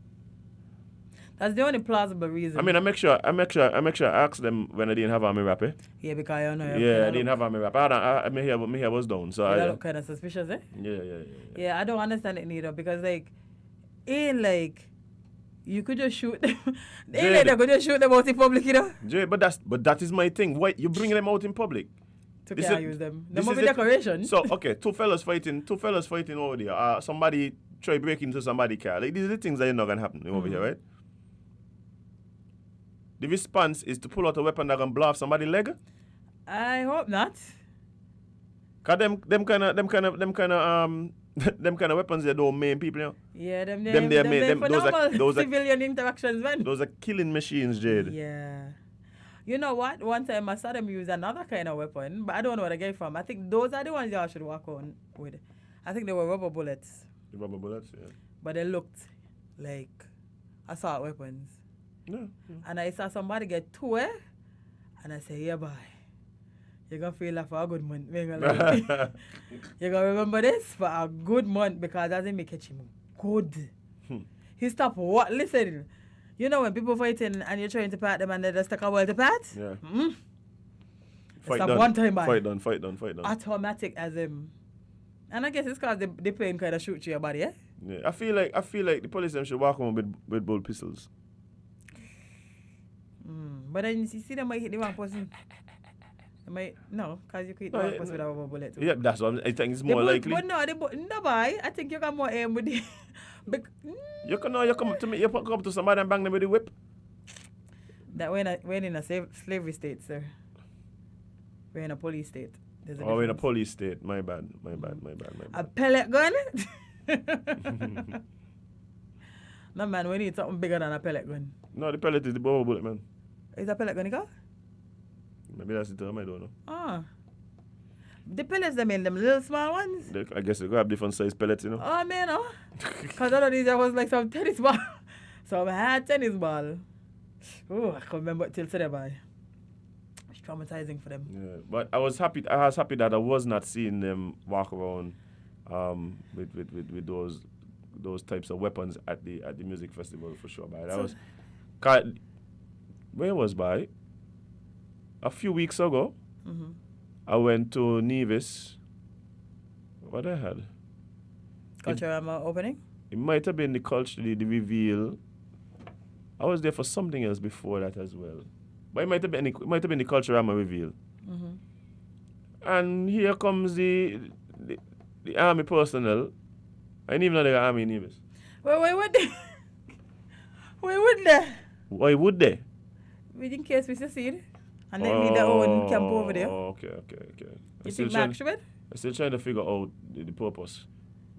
That's the only plausible reason. I mean, I make sure I ask them when I didn't have army wrap, eh? Yeah, because I know. Yeah, I didn't have army wrap. My hair was down, so That look kind of suspicious, eh? Yeah. Yeah, I don't understand it neither because you could just shoot them. They could just shoot them out in public, you know. Jay, but that is my thing. Why you bring them out in public? To use them. There must be decoration. So okay, two fellas fighting over there. Somebody try break into somebody's car. Like these are the things that are not gonna happen over here, right? The response is to pull out a weapon that can blow off somebody's leg. I hope not. Cause them kind of weapons they don't maim people, you know. Yeah, those are civilian interactions, man. Those are killing machines, Jade. Yeah. You know what? One time I saw them use another kind of weapon, but I don't know where they get it from. I think those are the ones y'all should walk on with. I think they were rubber bullets. The rubber bullets, yeah. But they looked like assault weapons. Yeah. And I saw somebody get two, and I say, yeah, boy, you're going to feel like for a good month. You're going to remember this for a good month because that's me catch him good. He stopped what? Listen, you know when people fighting and you're trying to pat them and they just take a while to pat? Yeah. Fight done. One time, man. Fight done. Automatic as him. And I guess it's because the plane kind of shoot you your body, eh? Yeah. I feel like the police them should walk on with bold pistols. But then you see them might hit the wrong person. They might because you could hit the wrong person with a rubber bullet too. Yeah, that's what I think is more likely. But no, boy. I think you got more aim with the. You come to me. You come to somebody and bang them with the whip. That we're in a slavery state, sir. We're in a police state. We're in a police state. My bad. A pellet gun? No, man, we need something bigger than a pellet gun. No, the pellet is the rubber bullet, man. Is a pellet gun, you go? Maybe that's the term, I don't know. Ah. The pellets, them little small ones? I guess they could have different size pellets, you know. Oh, man, no. Because all of these was like some tennis ball. Some hard tennis ball. Oh, I can't remember till today, boy. It's traumatizing for them. Yeah, but I was happy that I was not seeing them walk around with those types of weapons at the music festival for sure. But where was by? A few weeks ago, I went to Nevis. What I had? Culturama opening? It might have been the reveal. I was there for something else before that as well. But it might have been the Culturama reveal. And here comes the army personnel. I didn't even know they got army names. Why would they? Why wouldn't they? Why would they? In case we succeed. And they need their own camp over there. Okay. You think Max should? I'm still trying to figure out the purpose.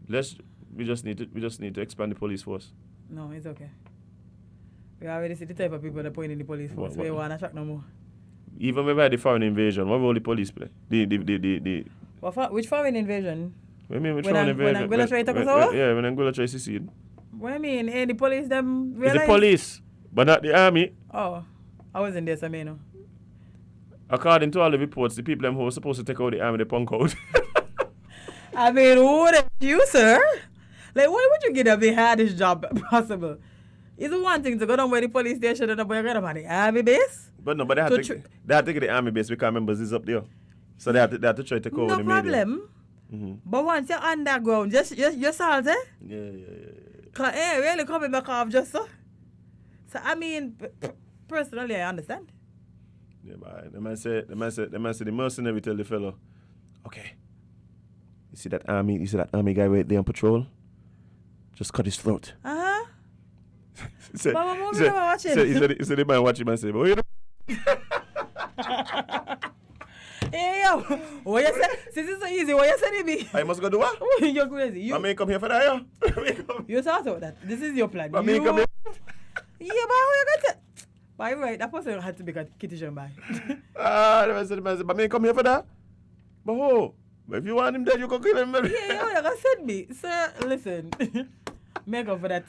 We just need to expand the police force. No, it's okay. We already see the type of people that point in the police force. We want to track no more. Even when we had the foreign invasion, what role the police play? Which foreign invasion? What do you mean which When foreign Angola invasion? try to take us over? Yeah, when Angola try to secede. What do you mean? The police them realize? It's the police, but not the army. Oh, I wasn't there, so I know. According to all the reports, the people them who were supposed to take out the army, they punk out. I mean, who would you, sir? Like, why would you get a the hardest job possible? It's one thing to go down by the police station and go down by the army base. But they have to get the army base because members is up there. So they have to try to cover the media. No problem. Mm-hmm. But once you're underground, just salt, eh? Yeah. Cause really coming back off just so. So I mean, personally, I understand. Yeah, but the man said the mercenary tell the fellow, okay, you see that army guy right there on patrol? Just cut his throat. Uh-huh. He said, But what movie am I watching? He said, they might watch him and say, but you know. Hey, yo, what you say? Since it's so easy, what you say to me? I must go do what? You're crazy. I may come here for that, yeah? You thought about that. This is your plan. I may come here. Yeah, but how you got it? By the way, that person had to be a kitty jump by. The man said, but may come here for that? But who? If you want him dead, you can kill him, baby. Yeah, you can send me. Sir, listen. Make up for that.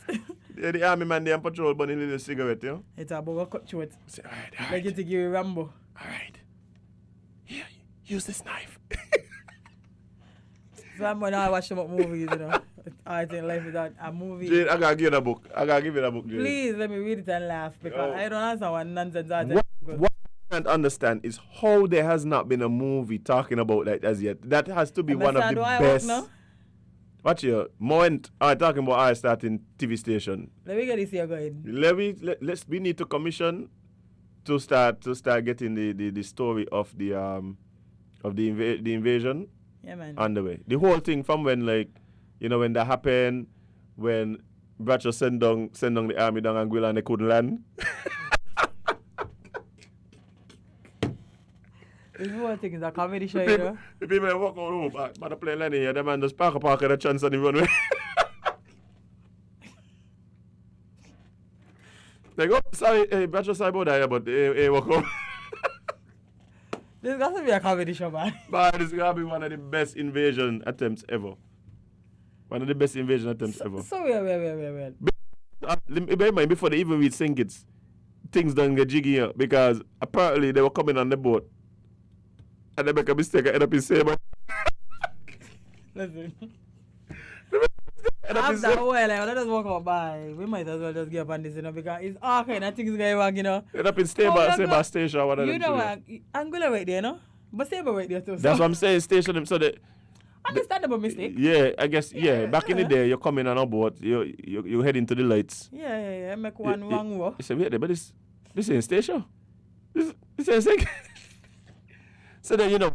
Yeah, the army man there on patrol burning a little cigarette, you know? It's about to cut short. Say, all right. Like you to give you Rambo. All right. Here, use this knife. So I'm when I watch some movies, you know. I think life is a movie. Jane, I gotta give you the book. Jane. Please let me read it and laugh because I don't understand what nonsense What I can't understand is how there has not been a movie talking about that as yet. That has to be one of the best. Watch here. Moment talking about I starting TV station. Let me get this here going. We need to commission to start getting the story of the invasion. Yeah, man. On the way. The whole thing from when when that happened, when Bradshaw sent down the army down Anguilla and they couldn't land. This whole thing is a comedy show, you know. The people that walk out home, but the plane landing here, the man just park at the chance on the runway. They go, sorry, hey, Bradshaw, sorry about that, but hey, walk home. This got to be a comedy show, man. But this is going to be one of the best invasion attempts ever. One of the best invasion attempts ever. So well. Bear in mind, before they even reach St. Kitts, things don't get jiggy here because apparently they were coming on the boat and they make a mistake and end up in Sabre. Listen. After a while, let us walk out by. We might as well just give up on this, you know, because it's all kind of things going on, you know. End up in Sabre station or whatever. You know what? Angola right there, no? But Sabre right there too. That's what I'm saying, station them so that. Understandable mistake. Yeah, I guess, yeah. Back in the day, you're coming on a boat, you heading to the lights. Yeah. Make one wrong walk. You say, wait there, but this ain't station. This ain't second. So then, you know,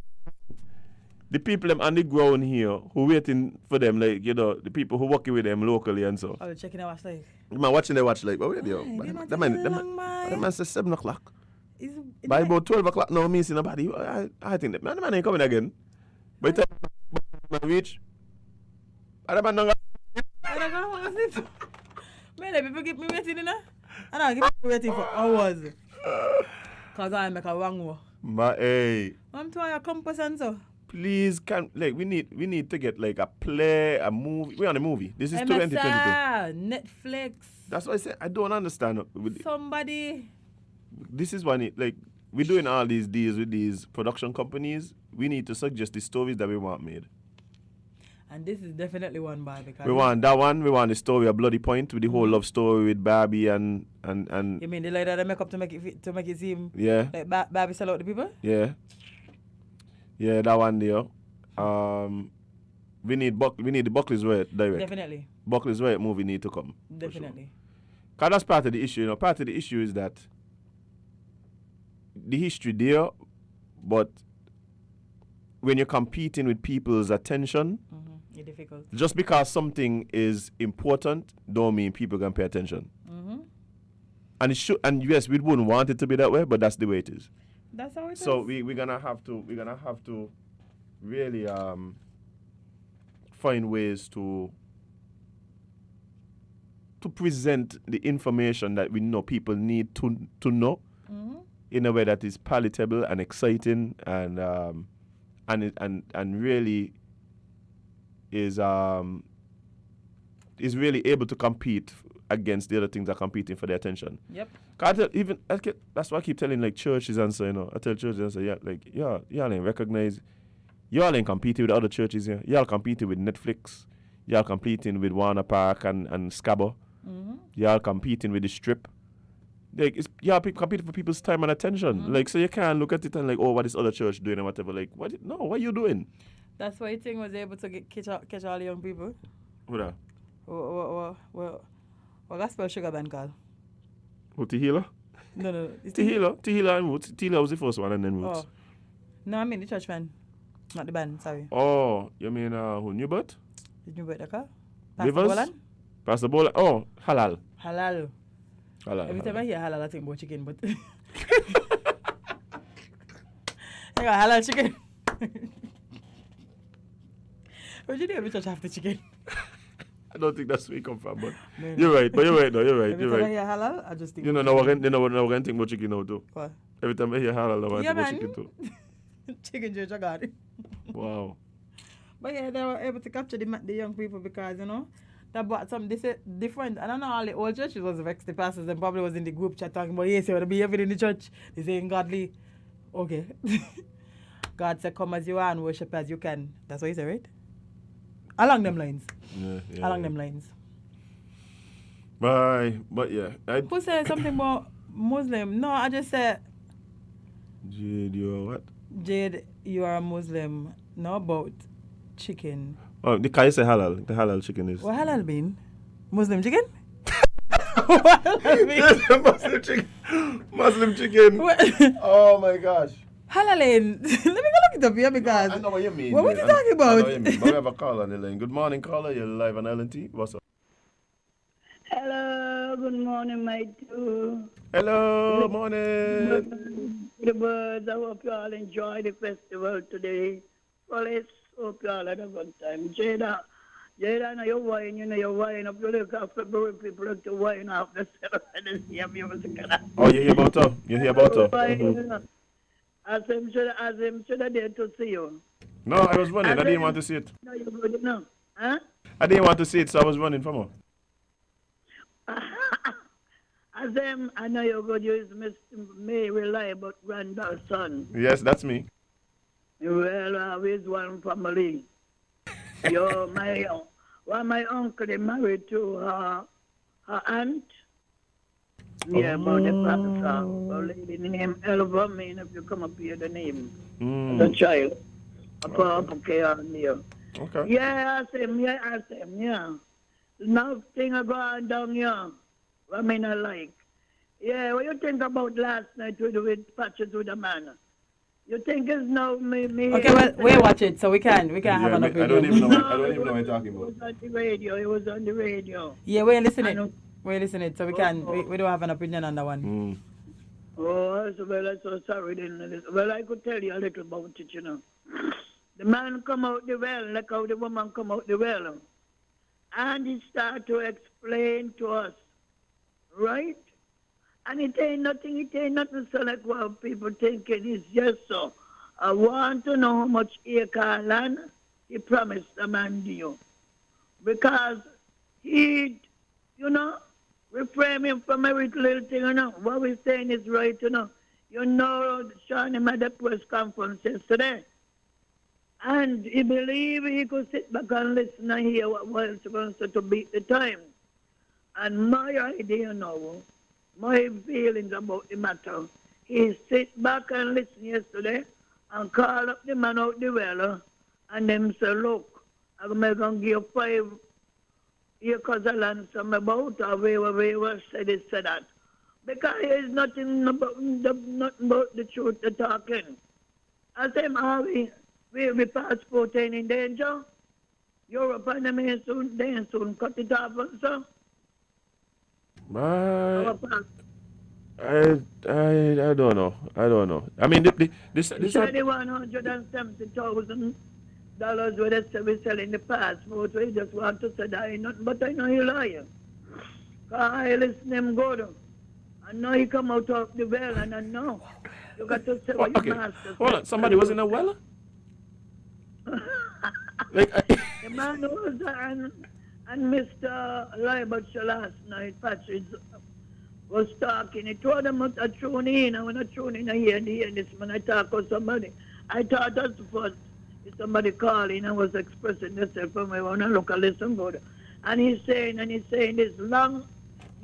the people them on the ground here who waiting for them, like, you know, the people who working with them locally and so. Oh, checking their watch life. The man watching their watch like, but wait there. The man says 7 o'clock. By about 12 o'clock now, me see nobody. I think the man ain't coming again. But the man reach. And the man don't I don't know how to sleep. Man, people keep me waiting, you know? And I keep me waiting for hours. Because I make a wrong one. Hey. I'm trying to compass and so. Please, we need to get like a play, a movie. We're on a movie. This is 2022. Netflix. That's why I say I don't understand. Somebody. This is one, like, we're doing all these deals with these production companies. We need to suggest the stories that we want made. And this is definitely one, by because we want that one. We want the story of Bloody Point with the whole love story with Barbie and. You mean the lady that they make up to make it seem? Yeah. Like Barbie sell out the people? Yeah. Yeah, that one there. We need the Buckley's Way direct. Definitely. Buckley's Way movie need to come. Definitely. Sure. Cause that's part of the issue. You know, part of the issue is that the history there, but when you're competing with people's attention, It's difficult. just because something is important, don't mean people can pay attention. And it should, and yes, we wouldn't want it to be that way, but that's the way it is. That's how it is. So we're gonna have to really find ways to present the information that we know people need to know in a way that is palatable and exciting and really is really able to compete against the other things that are competing for their attention. Yep. That's why I keep telling like churches and so, you know, I tell churches and say, y'all ain't recognize, y'all ain't competing with other churches here. Y'all competing with Netflix. Y'all competing with Warner Park and Scabo. Y'all competing with the Strip. Like y'all competing for people's time and attention. Like, so you can't look at it and like, oh, what is other church doing and whatever. Like, what are you doing? That's why you think was able to catch all the young people. Who that? What gospel sugar band called? Who, Tehila? No. Tehila and Roots. Tehila was the first one and then Roots. Oh. No, I mean the church band. Not the band, sorry. Oh, you mean who, Newbert? The new bird, okay? Rivers? Pastor Bolan? Oh, Halal. Halal. Every time I hear halal, I think about chicken, but... I got halal chicken. But you know every church have the chicken. I don't think that's where you come from, but you're right. But you're right, though. You're right. Every time I hear halal, I just think... You know, now we're going to think about chicken now, too. What? Every time I hear halal, I want to think about chicken, too. Chicken church, I got it. Wow. But yeah, they were able to capture the young people because, you know, they brought some different. I don't know, all the old churches was vexed. The pastors and probably was in the group chat talking about, yes, you want to be everything in the church. They saying godly. Okay. God said, come as you are and worship as you can. That's what he said, right? Along them lines. Yeah, Along them lines. Bye. But yeah. Who said something about Muslim? No, I just said... Jade, you are what? Jade, you are a Muslim. No, about chicken. Oh, the Kai say halal. The halal chicken is. What halal mean? Muslim chicken? What halal mean? Yes, Muslim chicken. Muslim chicken. Oh my gosh. Halal ain't. Let me go look it up here because... I know what you mean. What was you talking about? I know what you mean. But we have a caller on the line. Good morning, caller. You're live on LNT. What's up? Hello, good morning, my two. Hello, morning. The birds, I hope you all enjoy the festival today. Well, let's hope you all had a good time. Jada, now you're wine, you're wine up. You look at February, people look to wine off the music. Oh, you hear about her? You hear about her? As him should have dared to see you. No, I was running. I didn't want to see it. No, you're good enough. Huh? I didn't want to see it, so I was running from her. As them, I know you're good. You're Mr. May Reliable grandson. Yes, that's me. Well, always one family. You're my uncle is married to her aunt. Yeah, about the pastor. A lady named Elva, mean if you come up here, the name. The child. Okay, on here. Okay. Yeah, I asked him, yeah. Nothing going down here. I mean, I like. Yeah, what you think about last night with patches with a man? You think it's now me? Okay, well, we watch it, so we can have an opinion. I don't even know what you're talking about. It was on the radio. It was on the radio. Yeah, we're listening. We're listening, so we can. We don't have an opinion on that one. Oh, well, I'm so sorry. Then. Well, I could tell you a little about it, you know. The man come out the well, like how the woman come out the well. And he start to explain to us, right? And it ain't nothing so like what people think it is just so. I want to know how much acre land he promised the man you. Because he, you know, refrain him from every little thing, you know. What we're saying is right, you know. You know, Sean him at the press conference yesterday. And he believed he could sit back and listen and hear what was supposed to beat the time. And my idea now, my feelings about the matter, he sit back and listen yesterday and call up the man out the well and them say, look, I'm going to give 5 acres of land some about or whoever said it, said that. Because there's nothing about the truth they're talking. I say, Harvey, We passport ain't in danger. Europe and them ain't soon cut it off, sir. Our But passport. I don't know. I don't know. I mean, this You this said the $170,000 where they say we selling the passport. We just want to say that ain't nothing but I know you liar. Cause I listen him good. I know he come out of the well and I know. You got to say what your okay. master Hold on. Somebody was in a well. Like The man was and Mr. Leibertshire last night, Patrick, was talking. He told them not to tune in. I want to tune in here and hear this man. I talk to somebody. I thought that's first. If somebody calling and was expressing themselves for me, I want to look and listen good. And he's saying this long,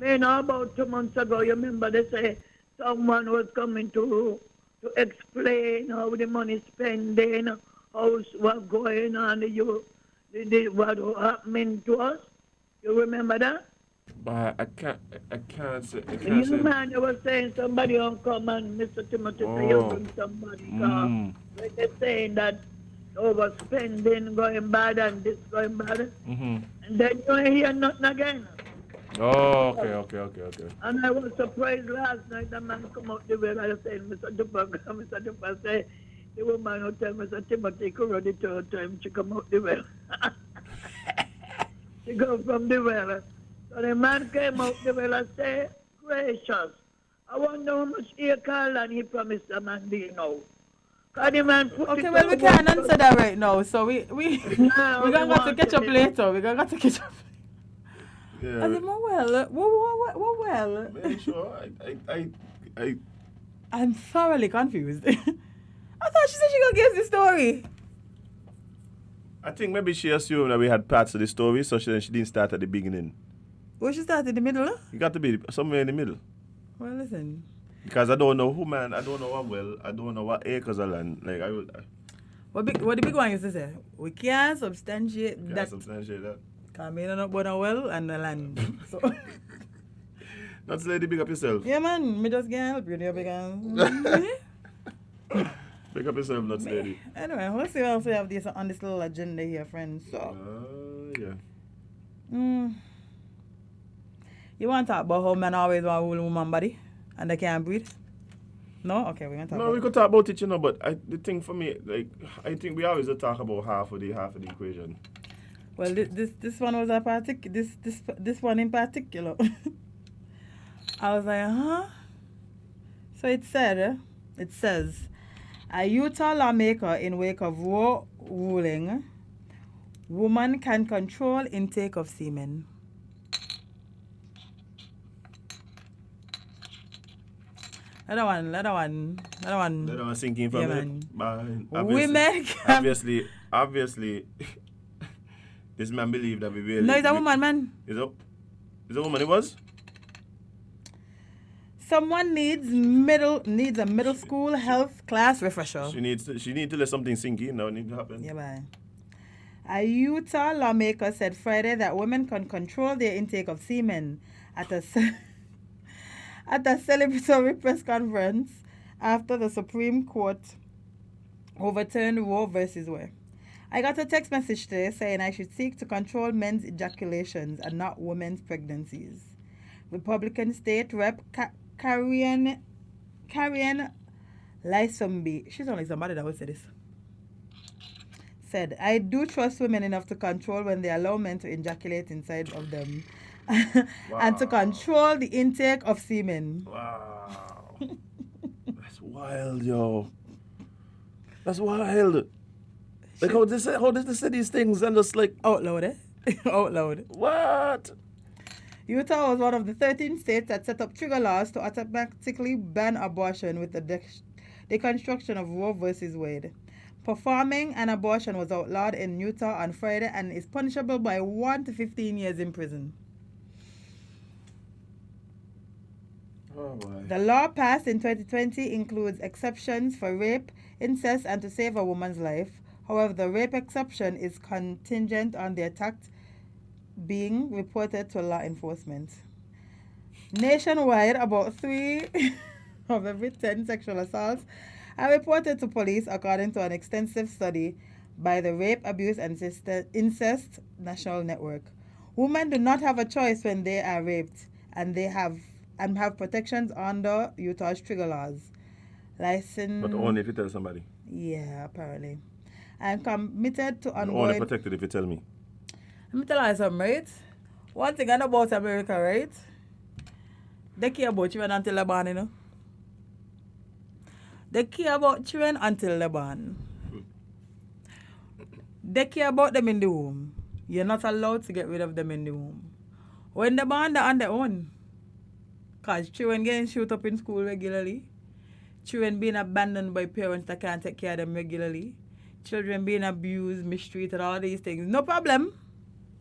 about 2 months ago, you remember they say someone was coming to explain how the money spending, how what's going on, what happening to us. You remember that? but I can't say. You man, they were saying somebody on come and Mr. Timothy say you bring somebody car. When they're saying that overspending going bad and this going bad. Mm-hmm. And then you ain't hear nothing again. Oh, okay. And I was surprised last night the man come out the way I was saying, Mr. Dupa say, the woman who tell Mr. Timothy could the third time she come out the well. She go from the well. So the man came out the well and say, gracious, I wonder how much ear call and he promised the man, do you know? The man put Okay, it well, we on can't one answer that right now, so we No, we're gonna have to catch up later. We're gonna have to catch up. Yeah. I said, well, well. Man, sure. I'm thoroughly confused. I thought she said she gonna give the story. I think maybe she assumed that we had parts of the story, so she didn't start at the beginning. Well, she started in the middle. You got to be somewhere in the middle. Well, listen. Because I don't know who, man. I don't know what well. I don't know what acres of land. Like I would. What the big one used to say? We can't substantiate Can't that. substantiate that. Because I don't know about a well and the land. So. Not to lady, big up yourself. Yeah, man. Me just can't help you there because. Big up yourself, not lady. Anyway, let's see what else we have this on this little agenda here, friends. So. Yeah. You want to talk about how men always want to rule a woman body and they can't breathe? No? Okay, we're going to talk No, about we could talk about it, but the thing for me, like, I think we always talk about half of the equation. Well, this one was this one in particular. I was like, huh? So it says, a Utah lawmaker in wake of Roe ruling, woman can control intake of semen. Another one Sinking from yeah, it. man. Obviously, Women can... obviously, this man believed that we really... No, it's a woman, man. Is a woman it was? Someone needs a middle school health class refresher. She needs to let something sink in now. It need to happen. Yeah, man. A Utah lawmaker said Friday that women can control their intake of semen at a celebratory press conference after the Supreme Court overturned Roe versus Wade. I got a text message today saying I should seek to control men's ejaculations and not women's pregnancies. Republican State Rep Karian Lysomby, she's only somebody that would say this, said, I do trust women enough to control when they allow men to ejaculate inside of them and to control the intake of semen. Wow. That's wild, yo. That's wild. Like how does they say these things and just like... Out loud, eh? Out loud. What? Utah was one of the 13 states that set up trigger laws to automatically ban abortion with the deconstruction of Roe versus Wade. Performing an abortion was outlawed in Utah on Friday and is punishable by 1 to 15 years in prison. Oh boy. The law passed in 2020 includes exceptions for rape, incest, and to save a woman's life. However, the rape exception is contingent on the attacked being reported to law enforcement. Nationwide, about 3 of every 10 sexual assaults are reported to police according to an extensive study by the Rape, Abuse and Incest National Network. Women do not have a choice when they are raped, and they have protections under Utah's trigger laws. License. But only if you tell somebody. Yeah, apparently. I'm committed to ongoing. Only protected if you tell me. Let me tell you something, right? One thing I know about America, right? They care about children until they're born, you know. They care about children until they're born. They care about them in the womb. You're not allowed to get rid of them in the womb. When they're born, they're on their own. Because children getting shoot up in school regularly. Children being abandoned by parents that can't take care of them regularly. Children being abused, mistreated, all these things. No problem.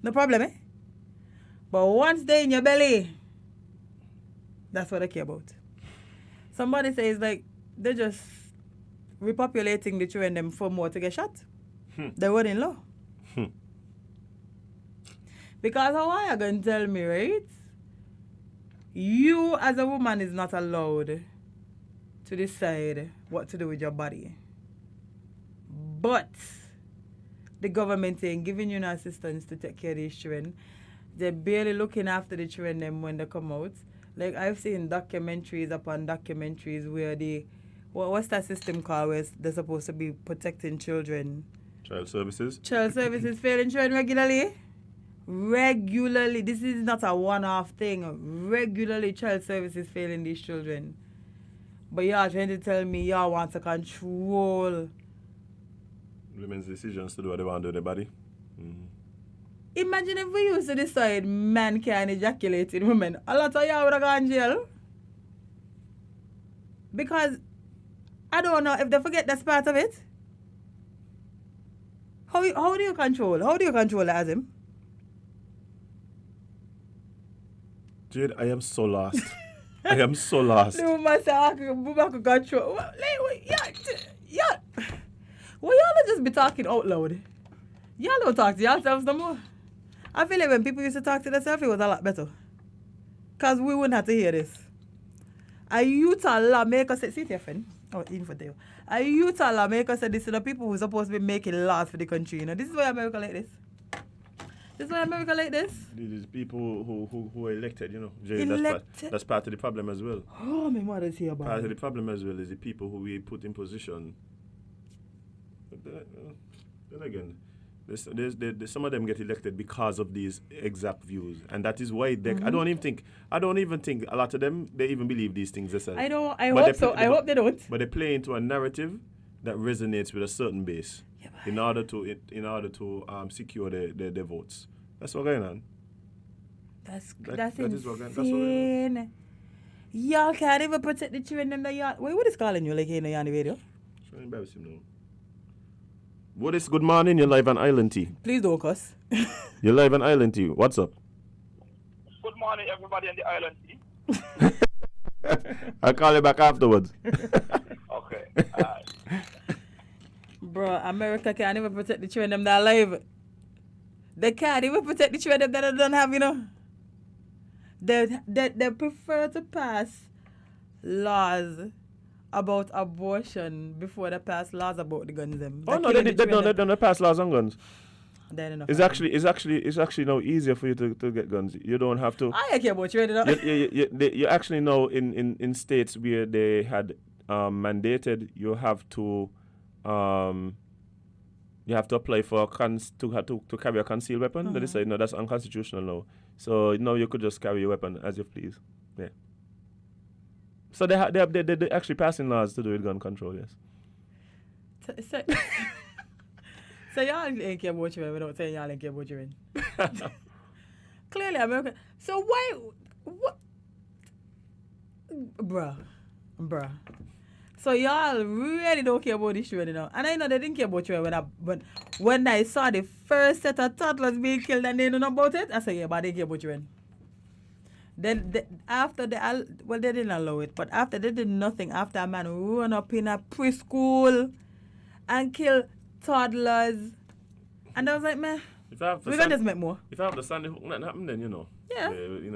No problem, eh? But once they're in your belly, that's what I care about. Somebody says, like, they're just repopulating the children them for more to get shot. They're running low. Because how are you going to tell me, right? You as a woman is not allowed to decide what to do with your body. But the government ain't giving you no assistance to take care of these children. They're barely looking after the children them when they come out. Like, I've seen documentaries upon documentaries where what's that system called where they're supposed to be protecting children? Child services? Child services failing children regularly. Regularly. This is not a one-off thing. Regularly, child services failing these children. But y'all trying to tell me y'all want to control Women's decisions to do what they want to do with their body. Imagine if we used to decide men can ejaculate in women. A lot of y'all would have gone jail. Because I don't know if they forget that's part of it. How do you control? How do you control as him? Jade, I am so lost. I am so lost. The woman say, I could control. Yeah. Well, y'all just be talking out loud. Y'all don't talk to yourselves no more. I feel like when people used to talk to themselves, it was a lot better. Because we wouldn't have to hear this. A Utah lawmaker said, see your friend. Oh, info there. A Utah lawmaker said this to the people who are supposed to be making laws for the country. You know, this is why America like this. This is why America like this. These people who are elected, you know. Jay, Elected. That's part of the problem as well. Oh, my mother's here about Part of the problem as well is the people who we put in position. But then again, there's some of them get elected because of these exact views, and that is why they. I don't even think a lot of them they even believe these things themselves. I hope so. I hope they don't. But they play into a narrative that resonates with a certain base in order to secure their votes. That's what's going on. That's insane. Y'all can't even protect the children them that y'all. What is calling you like you know on the video? It's very embarrassing now. What is good morning? You're live on Island T. Please don't cuss. You're live on Island T. What's up? Good morning, everybody on the island. I'll call you back afterwards. Okay. Bro, America can't even protect the children them that are alive. They can't even protect the children that they don't have, you know. They prefer to pass laws about abortion before they pass laws about the guns them. Oh no, they don't pass laws on guns. It's actually now easier for you to get guns. You don't have to. I care about you. You actually know in states where they had mandated you have to apply for to carry a concealed weapon. They say no, that's unconstitutional now. So now you could just carry your weapon as you please. Yeah. So they actually passing laws to do with gun control. Yes. So y'all ain't care about children without saying y'all ain't care about children. Clearly, America. So why? What? Bruh. So y'all really don't care about these children, you know. And I know they didn't care about children when I saw the first set of toddlers being killed and they don't know about it, I said, yeah, but they care about children. Then after they didn't allow it, but after they did nothing, after a man run up in a preschool and kill toddlers, and I was like, man, we're gonna just make more. If I have the son, nothing happen then, you know. Yeah. Okay,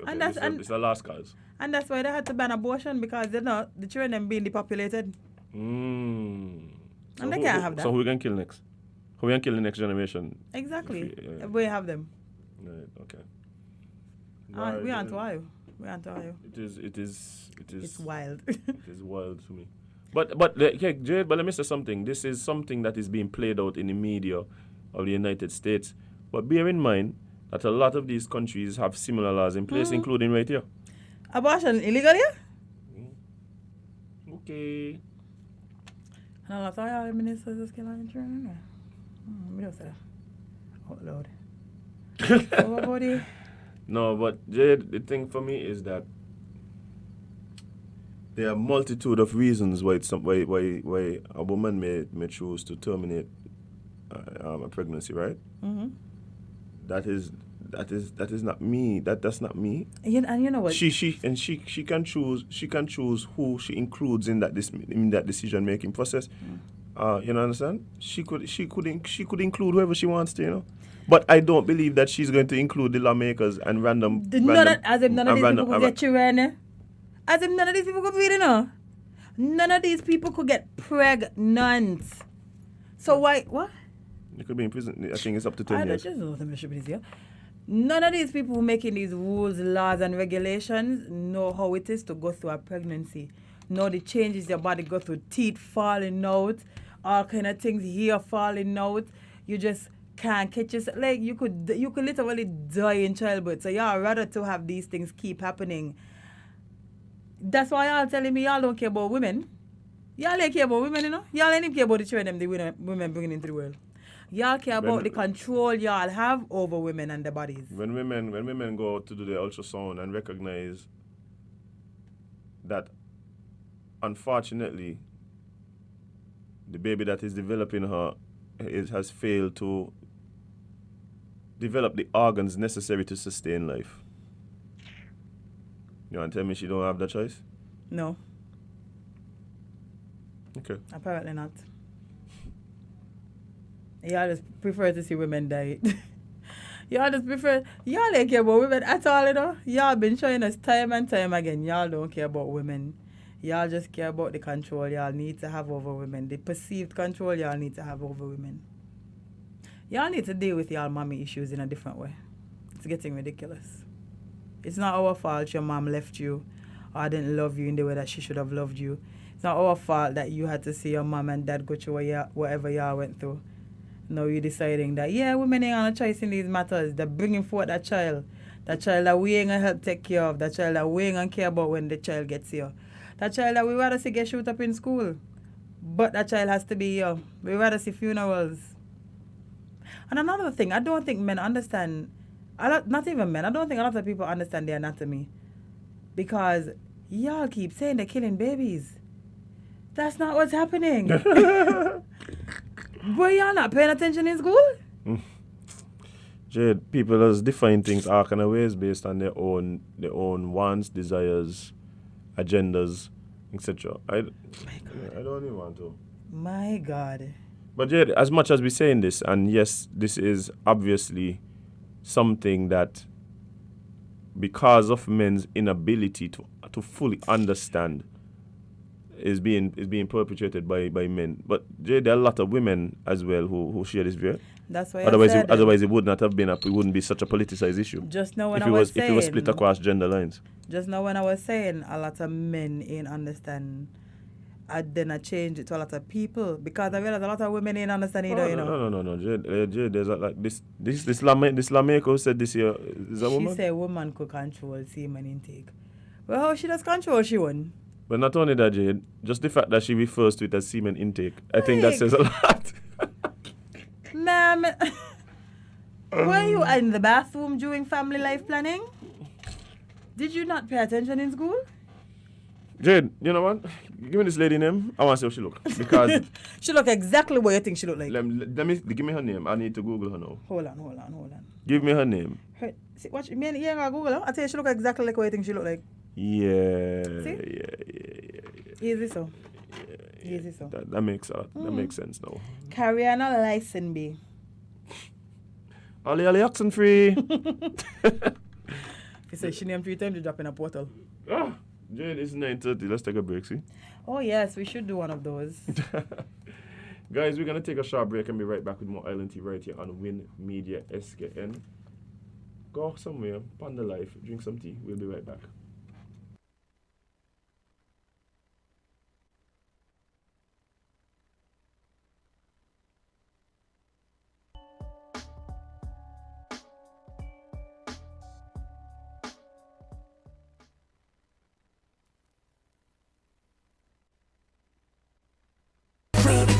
and it's a last cause. And that's why they had to ban abortion because the children them being depopulated. And they can't have that. So who we can kill next? Who we can kill the next generation? Exactly. Yeah. We have them. Right, okay. We aren't wild. We aren't wild. It is. It's wild. It is wild to me. But Jade, but let me say something. This is something that is being played out in the media of the United States. But bear in mind that a lot of these countries have similar laws in place, including right here. Abortion illegal here? Okay. And a lot of our ministers just kill on children. I don't say that. Oh, Lord. Everybody. No, but Jade, the thing for me is that there are a multitude of reasons why why a woman may choose to terminate a pregnancy, right? Mm-hmm. That is not me. That's not me. And you know what? She can choose who she includes in that decision making process. You know, understand? She could include whoever she wants to, you know. But I don't believe that she's going to include the lawmakers and random. As if none of these people could get children. As if none of these people could feed, you know. None of these people could get pregnant. So why what? You could be in prison. I think it's up to 10 years. None of these people who making these rules, laws, and regulations know how it is to go through a pregnancy. Know the changes your body go through, teeth falling out, all kind of things, hair falling out. You just can't catch yourself. Like you could literally die in childbirth. So y'all rather to have these things keep happening. That's why y'all telling me y'all don't care about women. Y'all ain't care about women, you know. Y'all ain't even care about the children the women bringing into the world. Y'all care about the control y'all have over women and their bodies. When women go out to do their ultrasound and recognize that, unfortunately, the baby that is developing her has failed to develop the organs necessary to sustain life. You want to tell me she don't have that choice? No. Okay. Apparently not. Y'all just prefer to see women die. Y'all ain't care about women at all, you know. Y'all been showing us time and time again. Y'all don't care about women. Y'all just care about the control y'all need to have over women. The perceived control y'all need to have over women. Y'all need to deal with y'all mommy issues in a different way. It's getting ridiculous. It's not our fault your mom left you or didn't love you in the way that she should have loved you. It's not our fault that you had to see your mom and dad go through whatever y'all went through. Now you're deciding that, women ain't got no choice in these matters. They're bringing forth that child that we ain't going to help take care of, that child that we ain't going to care about when the child gets here. That child that we rather see get shoot up in school, but that child has to be here. We rather see funerals. And another thing, I don't think men understand, not even men, I don't think a lot of people understand the anatomy. Because y'all keep saying they're killing babies. That's not what's happening. Boy, y'all not paying attention in school? Jade, people just define things all kind of ways based on their own wants, desires, agendas, etc. I don't even want to. My God. But Jade, as much as we're saying this, and yes, this is obviously something that, because of men's inability to fully understand, is being perpetrated by men. But Jade, there are a lot of women as well who share this view. That's why otherwise it would not have been it wouldn't be such a politicized issue. Just now when if it was split across gender lines. Just now when I was saying a lot of men ain't understand, then I changed it to a lot of people because I realized a lot of women ain't understand either, you know. No. Jade, there's like this lawmaker who said this here is a woman. She said woman could control semen intake. Well, how she does control she won? But not only that, Jade, just the fact that she refers to it as semen intake, I think that says a lot. Ma'am, were you in the bathroom during family life planning? Did you not pay attention in school? Jade, you know what? Give me this lady name. I want to see how she look. Because she look exactly what you think she look like. Let me give me her name. I need to Google her now. Hold on. Give me her name. See, watch me. You ain't gonna Google her. I tell you, she look exactly like what you think she look like. Yeah. See? Yeah. Easy so. That makes sense now. Carry on a license, B. Ali oxen free. He said she named 3 times to drop in a portal. Jade, it's 9:30. Let's take a break, see? Oh, yes, we should do one of those. Guys, we're going to take a short break and be right back with more Island Tea right here on Win Media SKN. Go somewhere, ponder life, drink some tea. We'll be right back.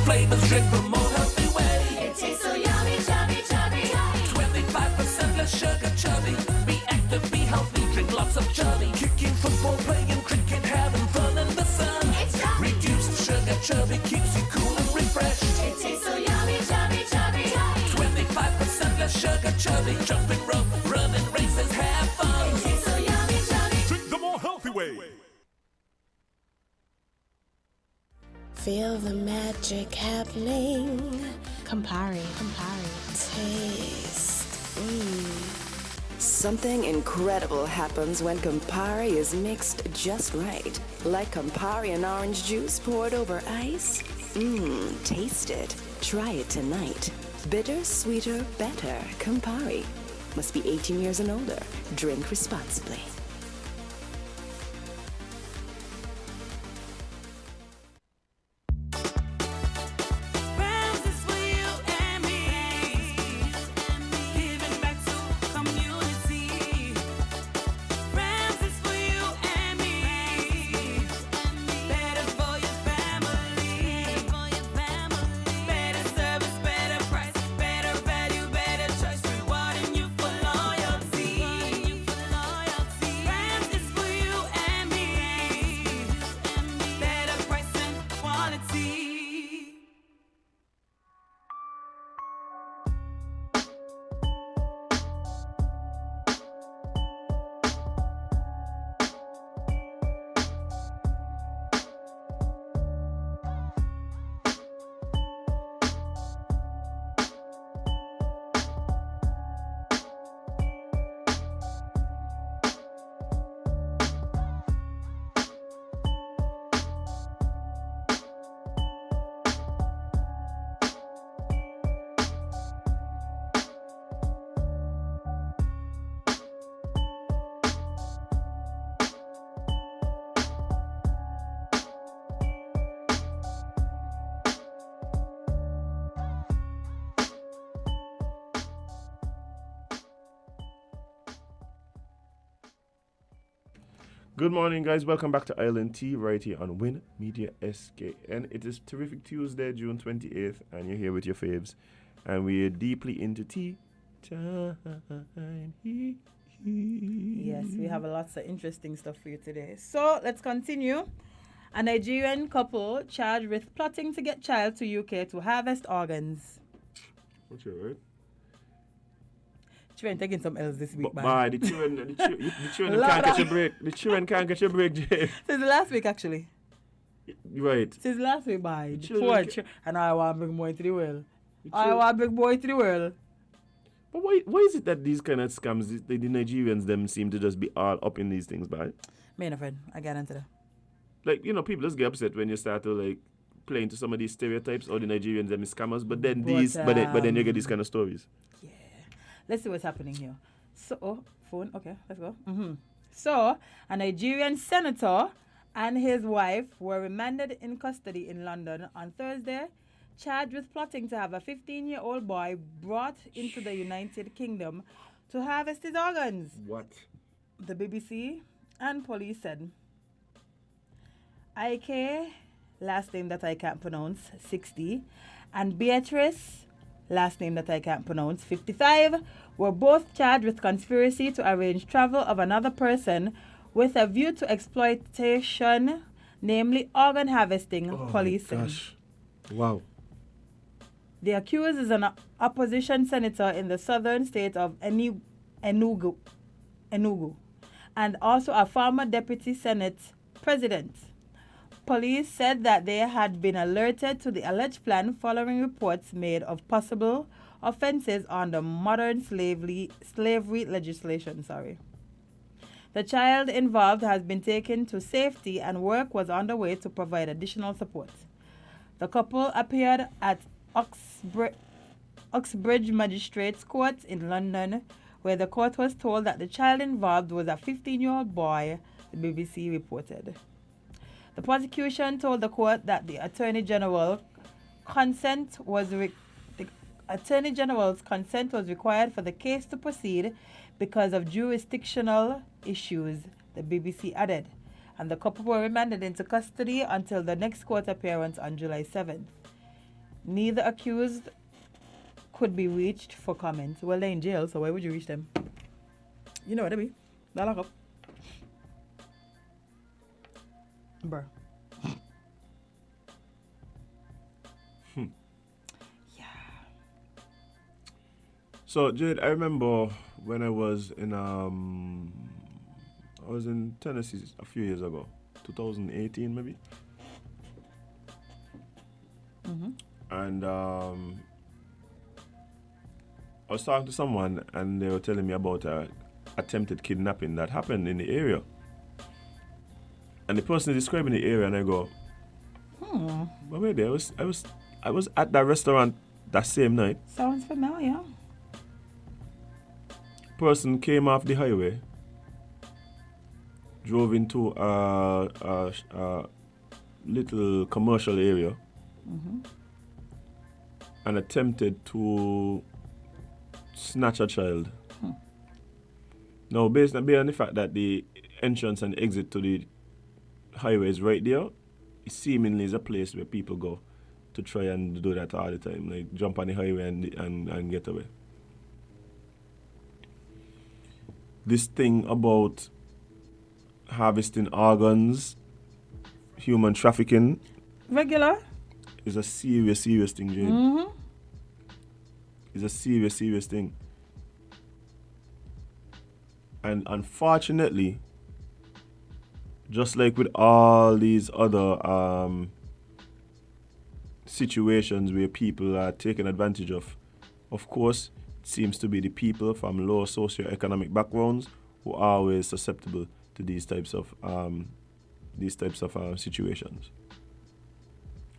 Flavors drink from more healthy way. It tastes so yummy, chubby, chubby. 25% less sugar, chubby. Be active, be healthy, drink lots of chubby. Kicking football, playing cricket, having fun in the sun. It's chubby. Reduced sugar, chubby keeps you cool and refreshed. It tastes so yummy, chubby, chubby. 25% less sugar, chubby. Jumping rope, running races, have fun. It tastes so yummy, chubby. Drink the more healthy way. Feel the magic happening. Campari. Taste. Something incredible happens when Campari is mixed just right. Like Campari and orange juice poured over ice. Taste it. Try it tonight. Bitter, sweeter, better. Campari. Must be 18 years and older. Drink responsibly. Good morning, guys. Welcome back to Island Tea right here on Win Media SKN. It is Terrific Tuesday, June 28th, and you're here with your faves. And we're deeply into tea time. Yes, we have lots of interesting stuff for you today. So let's continue. A Nigerian couple charged with plotting to get child to UK to harvest organs. What's your word? Children taking some else this week, But man. the children can't catch a break. The children can't catch a break, Jay. Since last week, actually. Right. Since last week, bye. The children And I want big boy to the world. I want big boy to the world. But why is it that these kind of scams, the Nigerians, them seem to just be all up in these things, man? Me and a friend, I got into that. Like, you know, people just get upset when you start to, like, play into some of these stereotypes, or the Nigerians, them is scammers, but then then you get these kind of stories. Yeah. Let's see what's happening here. So, phone, okay, let's go. So, a Nigerian senator and his wife were remanded in custody in London on Thursday, charged with plotting to have a 15-year-old boy brought into the United Kingdom to harvest his organs. What? The BBC and police said. Ike, last name that I can't pronounce, 60, and Beatrice, last name that I can't pronounce, 55, were both charged with conspiracy to arrange travel of another person with a view to exploitation, namely organ harvesting, police said. Gosh. Wow. The accused is an opposition senator in the southern state of Enugu, and also a former deputy Senate president. Police said that they had been alerted to the alleged plan following reports made of possible offenses under modern slavery legislation. The The child involved has been taken to safety and work was underway to provide additional support. The couple appeared at Uxbridge Magistrates Court in London, where the court was told that the child involved was a 15-year-old boy, the BBC reported. The prosecution told the court that the Attorney General's consent was required for the case to proceed because of jurisdictional issues, the BBC added, and the couple were remanded into custody until the next court appearance on July 7th. Neither accused could be reached for comment. Well, they're in jail, so why would you reach them? You know what I mean? They're locked up. Bruh. So, Jade, I remember when I was in Tennessee a few years ago, 2018 maybe. Mm-hmm. And I was talking to someone and they were telling me about a attempted kidnapping that happened in the area. And the person is describing the area and I go, but wait there, I was at that restaurant that same night. Sounds familiar. Person came off the highway, drove into a little commercial area, and attempted to snatch a child. Now, based on the fact that the entrance and exit to the highway is right there, it seemingly is a place where people go to try and do that all the time, like jump on the highway and get away. This thing about harvesting organs, human trafficking, regular, is a serious thing, Jane. It's a serious thing. And unfortunately, just like with all these other situations where people are taken advantage of course, it seems to be the people from low socioeconomic backgrounds who are always susceptible to these types of situations.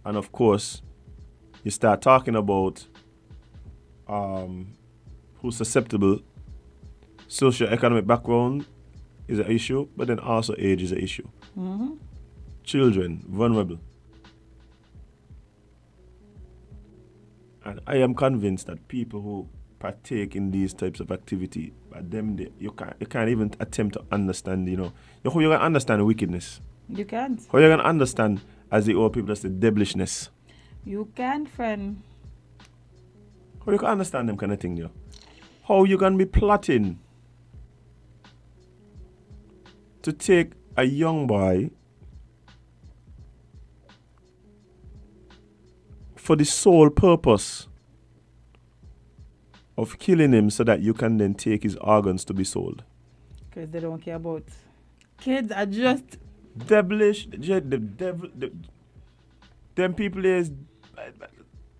And of course, you start talking about who's susceptible. Socioeconomic background is an issue, but then also age is an issue. Children, vulnerable. And I am convinced that people who partake in these types of activity, you can't even attempt to understand, how you can understand wickedness. You can't. How you can understand, as the old people say, devilishness. You can't, friend. How you can understand them kind of thing, How you can be plotting to take a young boy for the sole purpose of killing him so that you can then take his organs to be sold. Because they don't care about kids are just devilish. Them people is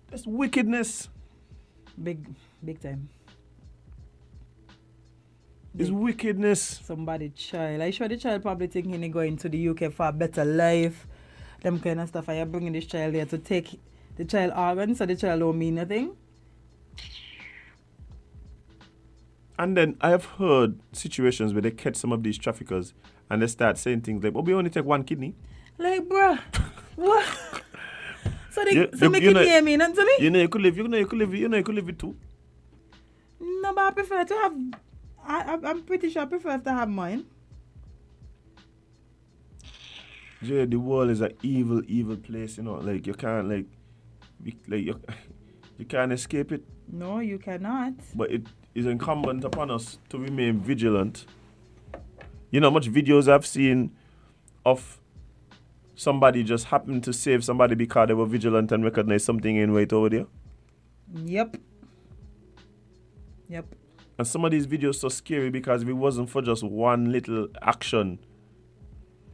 that's wickedness. Big time. It's wickedness. Somebody child. I sure the child probably thinking he going to the UK for a better life. Them kind of stuff. Are you bringing this child here to take the child organs so the child don't mean nothing? And then I have heard situations where they catch some of these traffickers and they start saying things like, we only take one kidney. Like, bruh, what? So my kidney mean nothing to me? You could live with two. No, but I prefer to have, I'm pretty sure I prefer to have mine. Jay, the world is an evil place, like you can't you can't escape it. No, you cannot. But it is incumbent upon us to remain vigilant. You know how much videos I've seen of somebody just happened to save somebody because they were vigilant and recognized something in right over there? Yep. And some of these videos so scary because if it wasn't for just one little action,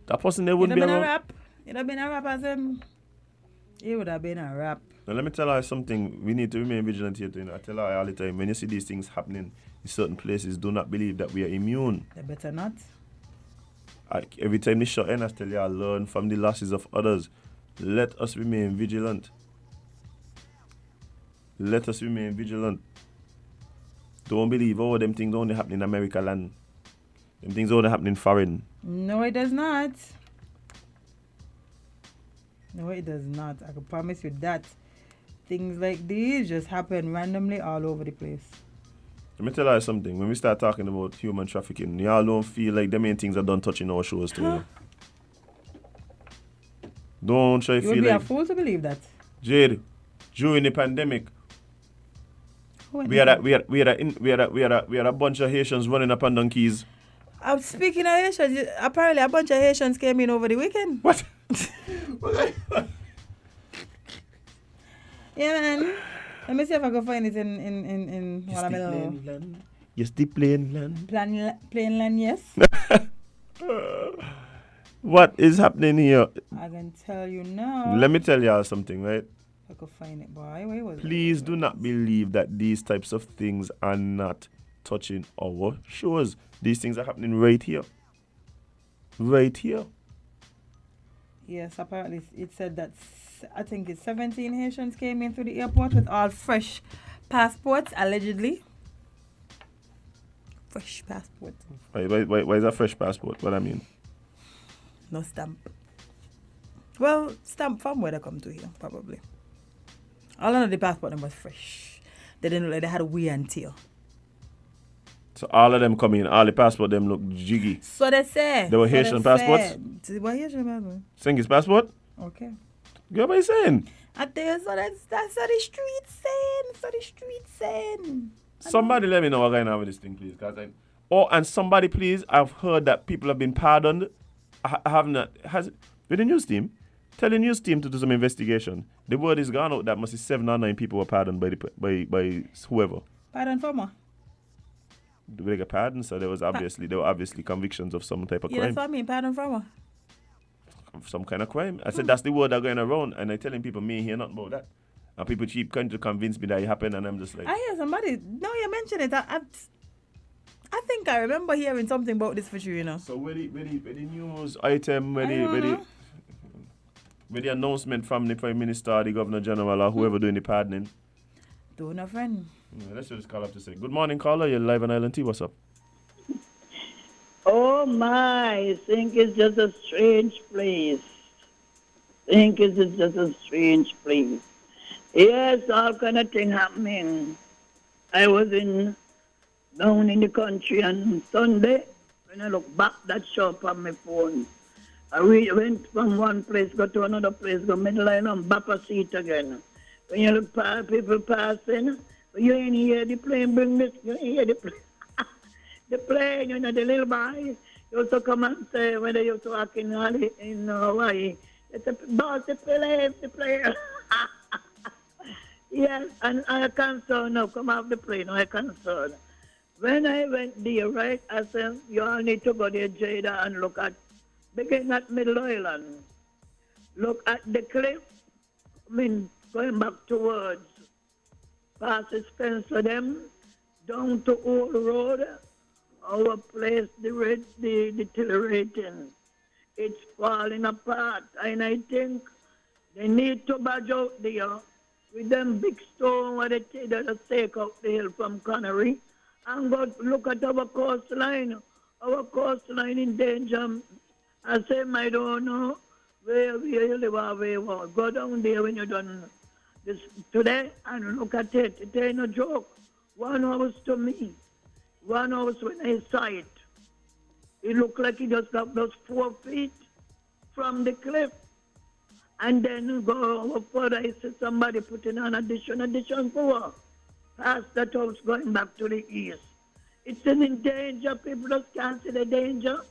that person there wouldn't be around. It would have been a rap as him. It would have been a rap. Now let me tell you something. We need to remain vigilant here. I tell you all the time, when you see these things happening in certain places, do not believe that we are immune. They better not. Every time they shut in, I tell y'all, learn from the losses of others. Let us remain vigilant. Let us remain vigilant. Don't believe all them things only happen in America land. Them things only happen in foreign. No, it does not. No, it does not. I can promise you that. Things like these just happen randomly all over the place. Let me tell you something. When we start talking about human trafficking, y'all don't feel like the main things are done touching our shows too. Huh? Don't try to You feel would be like... a fool to believe that. Jade, during the pandemic, we had a bunch of Haitians running up on donkeys. Speaking of Haitians, apparently a bunch of Haitians came in over the weekend. What? Yeah, man. Let me see if I can find it in Yes, yes, the plain land. Plain land, yes. What is happening here? I can tell you now. Let me tell y'all something, right? I could find it, boy. Where was Please do not believe that these types of things are not touching our shows. These things are happening right here. Right here. Yes, apparently it said that I think it's 17 Haitians came in through the airport with all fresh passports, allegedly. Fresh passport. Why is that fresh passport? What I mean? No stamp. Well, stamp from where they come to here, probably. All of the passport them was fresh. They didn't look like they had a wear and tear. So all of them come in, all the passport them look jiggy. So they say. They were Haitian passports? They were Haitian passports. Saying his passport? Okay. Get what you saying? I tell you, so that's what the streets saying. So the streets saying. Somebody let me know what's going on with this thing, please. And somebody, please, I've heard that people have been pardoned. I have not. With the news team, tell the news team to do some investigation. The word is gone out that must be 7 or 9 people were pardoned by whoever. Pardon for more. They got pardoned, so there were obviously convictions of some type of Yeah, crime. that's what I mean. Pardon for more. Some kind of crime. I said that's the word that's going around, and I'm telling people me hear nothing about that. And people keep trying to convince me that it happened, and I'm just like, I hear somebody. No, you mentioned it. I think I remember hearing something about this for sure, you know. So where the news item, where the announcement from the Prime Minister, the Governor General, or whoever doing the pardoning? Don't know, friend. Yeah, let's just call up to say, good morning, caller. You're live on Island T. What's up? Oh my, I think it's just a strange place. Yes, all kind of thing happening. I was down in the country on Sunday. When I look back, that show up on my phone. I went from one place, go to another place, go middle line on back a seat again. When you look past people passing, you ain't hear the plane bring this, you ain't hear the plane. The plane, you know, the little boy used to come and say when they used to walk in Hawaii, they said, boss, the plane. Yes, and I'm concerned now, come off the plane, I'm concerned. When I went there, right, I said, you all need to go there, Jada, and begin at Middle Island. Look at the cliff, going back towards past Spencer them, down to Old Road, our place, the deteriorating. It's falling apart, and I think they need to budge out there with them big stone where they take out the hill from Connery and go look at our coastline. Our coastline in danger. I say, I don't know where you live or where you want. Go down there when you're done this today and look at it. It ain't no joke. 1 hour to me. 1 hour when I saw it. It looked like it just got those 4 feet from the cliff. And then go over further, I see somebody putting on addition 4. Past that house going back to the east. It's in danger. People just can't see the danger.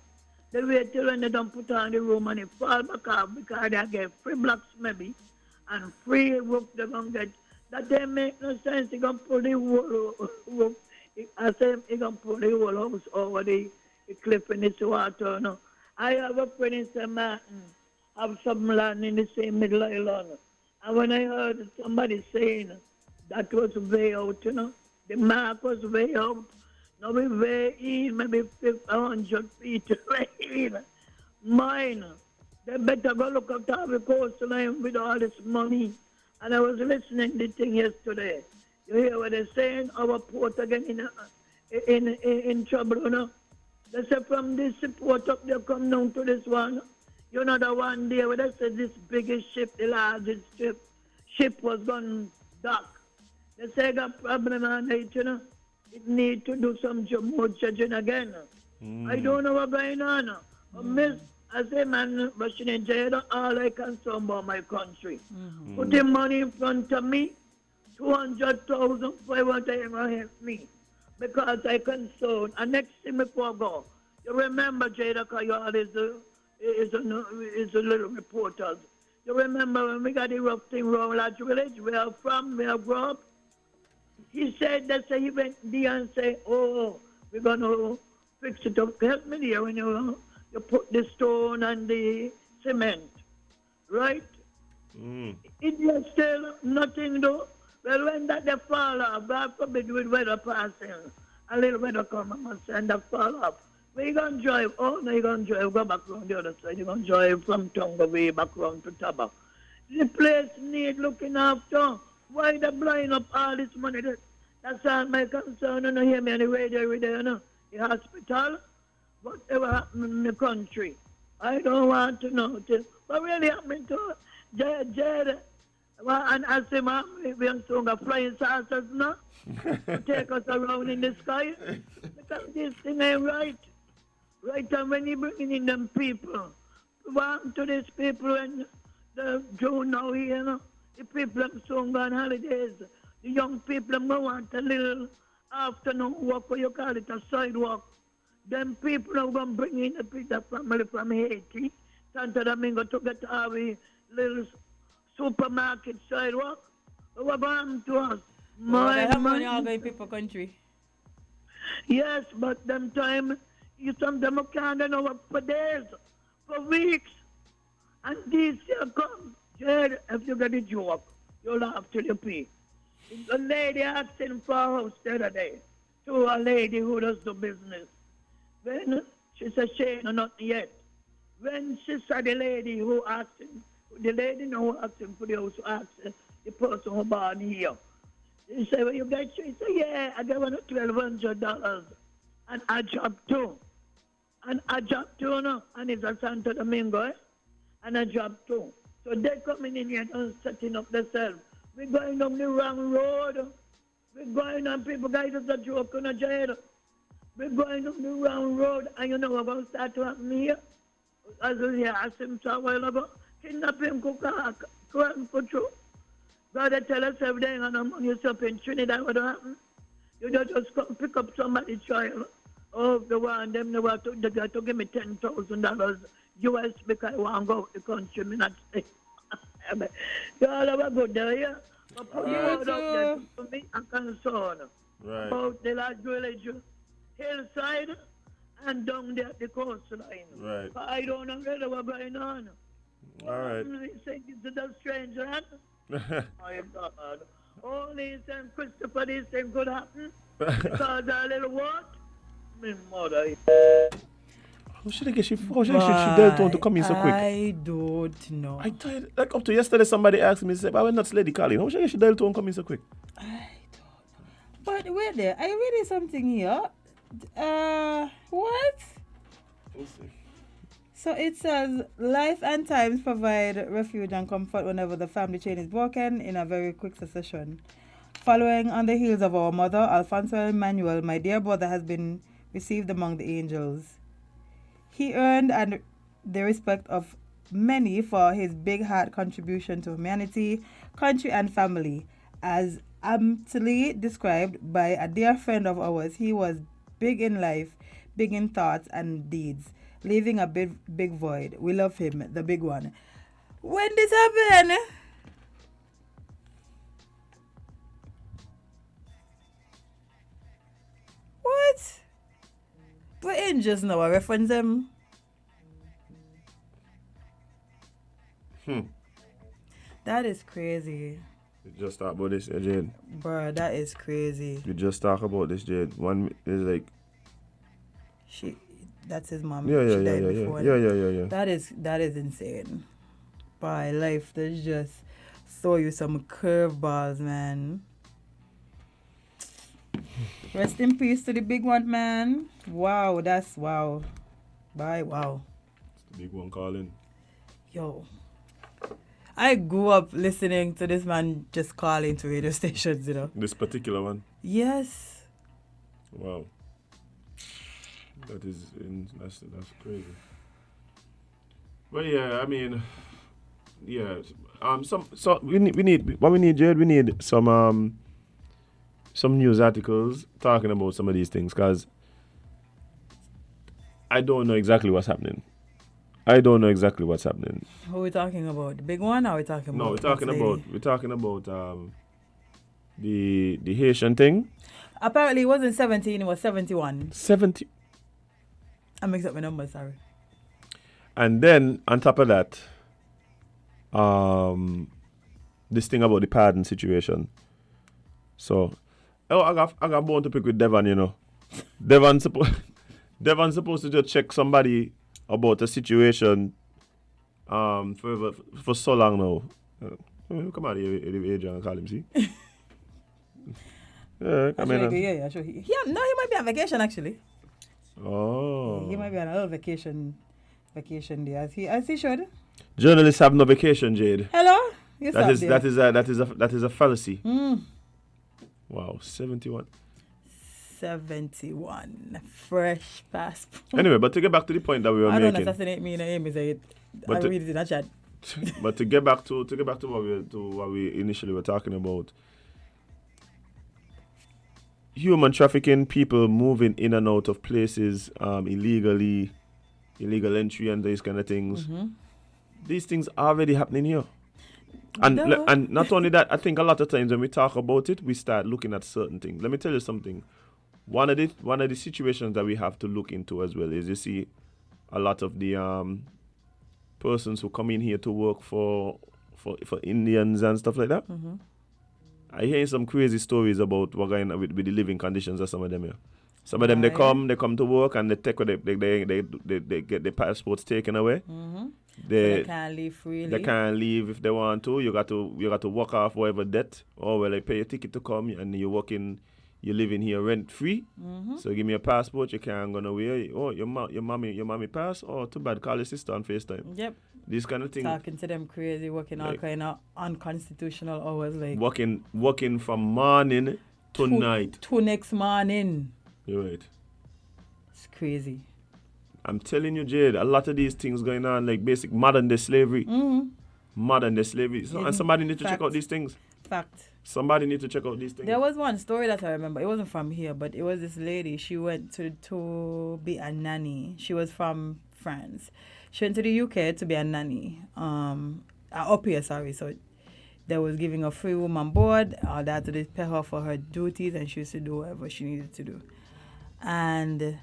They wait till when they don't put on the room and it fall back off because they get free blocks maybe and free roof they're going to get. That they make no sense. They're going to pull the whole roof. I say they're going to pull the whole house over the cliff in this water. No. I have a friend in St. Martin. I have some land in the same Middle Island. And when I heard somebody saying that was way out, you know, the mark was way out. Now we way in, maybe 100 feet way in. mine. They better go look at the coastline with all this money. And I was listening to the thing yesterday. You hear what they're saying? Our port again in trouble, you know? They say from this port up there come down to this one. You know the one day where they said this biggest ship, the largest ship was gone dock. They say got problem on it, you know? It need to do some more judging again. I don't know what's going on. Miss, I say, man, but she ain't jail all I concern about my country. Putting money in front of me, 200,000 for what they ever help me. Because I concern. And next thing before I go, you remember, Jada, because you always is a little reporter. You remember when we got the rough thing wrong Lodge Village, where I'm from, where I grew up? He said that he went there and said, oh, we're going to fix it up. Help me there when you put the stone and the cement, right? It was still nothing though. Well, when that they fall off, God forbid with weather passing, a little weather come and that fall off. Where you going to drive? Oh, no, you're going to drive, go back around the other side. You're going to drive from Tonga way back around to Taba. The place need looking after. Why they blind up all this money? That's all my concern. You know, hear me on the radio every day, you know. The hospital, whatever happened in the country. I don't want to know. What really happened to Jed? And I say, Mom, we are soon got flying saucers now to take us around in the sky. Because this thing ain't right. Right, and when you bringing in them people, want to these people and the June now here, you know, the people them soon go on holidays. The young people them go want a little afternoon walk, or you call it a sidewalk. Them people are going to bring in the family from Haiti, Santo Domingo, to get our little supermarket sidewalk. What going to us? My money all going people country. Yes, but them time, some of them can't know for days, for weeks. And this year come, Jed, if you get a joke, you'll laugh till you pee. A lady asking for a house the other day to a lady who does the business. When she said she ain't nothing yet. When she saw the lady who asking, the lady who asking for the house, asked the person who born here. He said, well, you get she said, yeah, I got $1,200 and I dropped two. And I dropped two now, and it's a Santo Domingo, eh? And I dropped two. So they're coming in here and setting up themselves. We're going on the wrong road. We're going on, people guys is a joke on a jail. We're going on the wrong road, and you know what's going to start to happen here? As we asked him a while ago, kidnapping, cook, and put through. God, they tell us every day, and I'm yourself in Trinidad, what happen? You just come pick up somebody's child. Oh, the one, them, they got to give me $10,000 US because I want to go out the country. Me not say. You all have a good day, yeah? But put you out there for me, I'm concerned about the large village, hillside, and down there at the coastline. Right. But I don't know really what's going on. All right. Say this is a strange land. My God. Only St. Christopher, this thing could happen because a little what? My mother. How should I get she dealt on to come in so quick? I don't know. I tried, like up to yesterday, somebody asked me, said, "Why not Lady Colleen? How should I get she dealt on come in so quick?" I don't know. But wait there, I read something here. What? We'll see. So it says, life and times provide refuge and comfort whenever the family chain is broken in a very quick succession. Following on the heels of our mother, Alfonso Emmanuel, my dear brother has been received among the angels. He earned the respect of many for his big heart contribution to humanity, country, and family. As aptly described by a dear friend of ours, he was big in life, big in thoughts and deeds, leaving a big void. We love him, the big one. When this happened? What? But angels now I reference them. That is crazy. We just talk about this, Jade. Bruh, that is crazy. We just talk about this, Jade. One is like... That's his mom. Yeah, She died before. yeah. That is insane. By life, there's just throw you some curveballs, man. Rest in peace to the big one, man. Wow, that's wow. Bye, wow. It's the big one calling. Yo. I grew up listening to this man just calling to radio stations, you know. This particular one? Yes. Wow. That's crazy. But yeah, I mean, yeah. So we need, Jared. We need some news articles talking about some of these things, because I don't know exactly what's happening. Who are we talking about? The big one, or are we talking about? No, we're talking about the Haitian thing. Apparently it wasn't 17, it was 71. 70. I mixed up my numbers, sorry. And then on top of that, this thing about the pardon situation. So, I got born to pick with Devon, you know. Devon's supposed to just check somebody about a situation for so long now. Come on here, Adrian, call him, see? Yeah, come in. Yeah, sure. He might be on vacation, actually. Oh. He might be on a little vacation day, as he should. Journalists have no vacation, Jade. Hello? That is a fallacy. Wow, 71. 71. Fresh passport. Anyway, but to get back to the point that we were making. I don't assassinate me in a aim, say it. I read it in a chat. But to get back to what we initially were talking about. Human trafficking, people moving in and out of places illegally, illegal entry and these kind of things. Mm-hmm. These things are already happening here. And not only that, I think a lot of times when we talk about it, we start looking at certain things. Let me tell you something. One of the situations that we have to look into as well is, you see, a lot of the persons who come in here to work for Indians and stuff like that. Mm-hmm. I hear some crazy stories about what going on with the living conditions of some of them here. Some of them they come to work and they get their passports taken away. Mm-hmm. They can't leave freely. They can't leave if they want to. You got to walk off whatever debt, or they pay a ticket to come and you're living here rent free. Mm-hmm. So give me a passport, you can't go nowhere. Oh, your mommy pass. Oh, too bad. Call your sister on FaceTime. Yep. This kind of thing. Talking to them crazy, working all kind of unconstitutional hours, like working from morning to night. To next morning. You're right. It's crazy. I'm telling you, Jade, a lot of these things going on, like basic modern day slavery. Mm-hmm. Modern day slavery. And somebody need to check out these things. Fact. Somebody need to check out these things. There was one story that I remember. It wasn't from here, but it was this lady. She went to be a nanny. She was from France. She went to the UK to be a nanny. Up here, sorry. So they was giving a free woman board. They had to pay her for her duties, and she used to do whatever she needed to do. And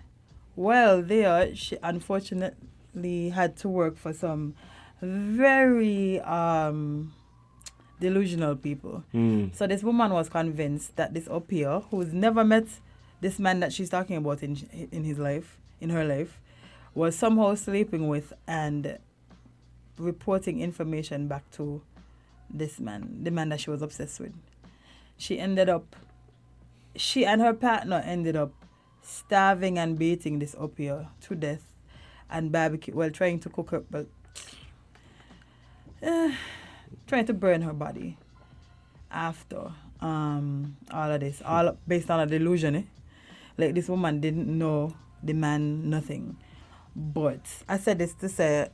while there, she unfortunately had to work for some very delusional people. So this woman was convinced that this up here, who's never met this man that she's talking about in her life, was somehow sleeping with and reporting information back to this man, the man that she was obsessed with. She and her partner ended up starving and beating this up here to death and trying to cook her, but trying to burn her body after all of this, all based on a delusion. Like, this woman didn't know the man nothing. But I said this to say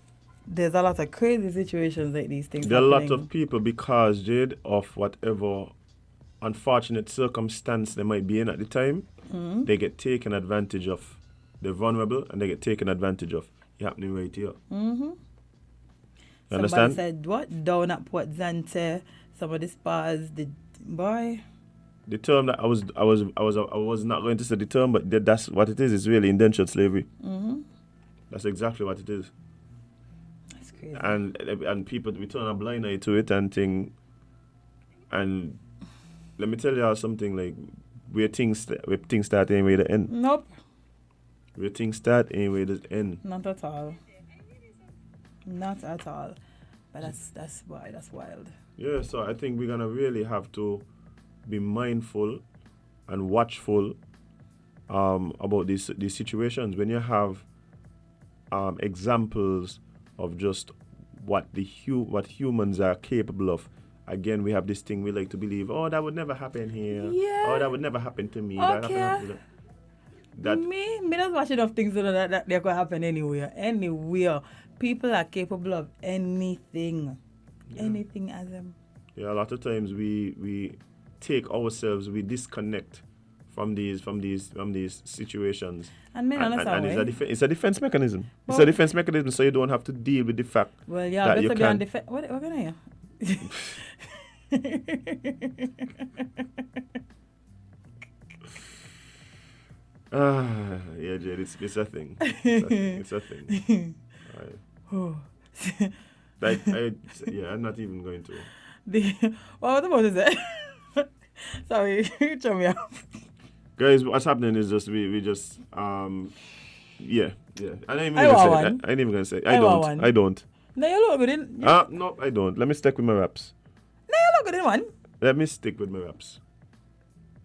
there's a lot of crazy situations like these things. There are a lot of people, because, Jade, of whatever unfortunate circumstance they might be in at the time, they get taken advantage of. They're vulnerable and they get taken advantage of. It's happening right here. Mm-hmm. You understand? Somebody said, what? Down at Port Zante, some of the spas, boy. The term that I was not going to say the term, but that's what it is. It's really indentured slavery. Mm-hmm. That's exactly what it is. That's crazy. And people, we turn a blind eye to it and think. And let me tell you something, like, where things start and where they end. Nope. Where things start and where they end. Not at all. Not at all. But that's wild. Yeah, so I think we're gonna really have to be mindful and watchful about these situations. When you have examples of just what humans are capable of. Again, we have this thing we like to believe. Oh, that would never happen here. Yeah. Oh, that would never happen to me. Okay. Me just watch enough things that they could happen anywhere. People are capable of anything. Yeah. Anything as them. Yeah, a lot of times we take ourselves, we disconnect from these situations. And it's a defense mechanism. It's a defense mechanism, so you don't have to deal with the fact. Well, yeah, that you better be on defense. What can I hear? Yeah, Jade, it's a thing. It's a thing. I'm not even going to. What about is it? Sorry, you throw me off. Guys, what's happening is just we just yeah. I ain't even gonna say. I don't. No, you look good in. No, I don't. Let me stick with my raps. No, you look good in one. Let me stick with my raps.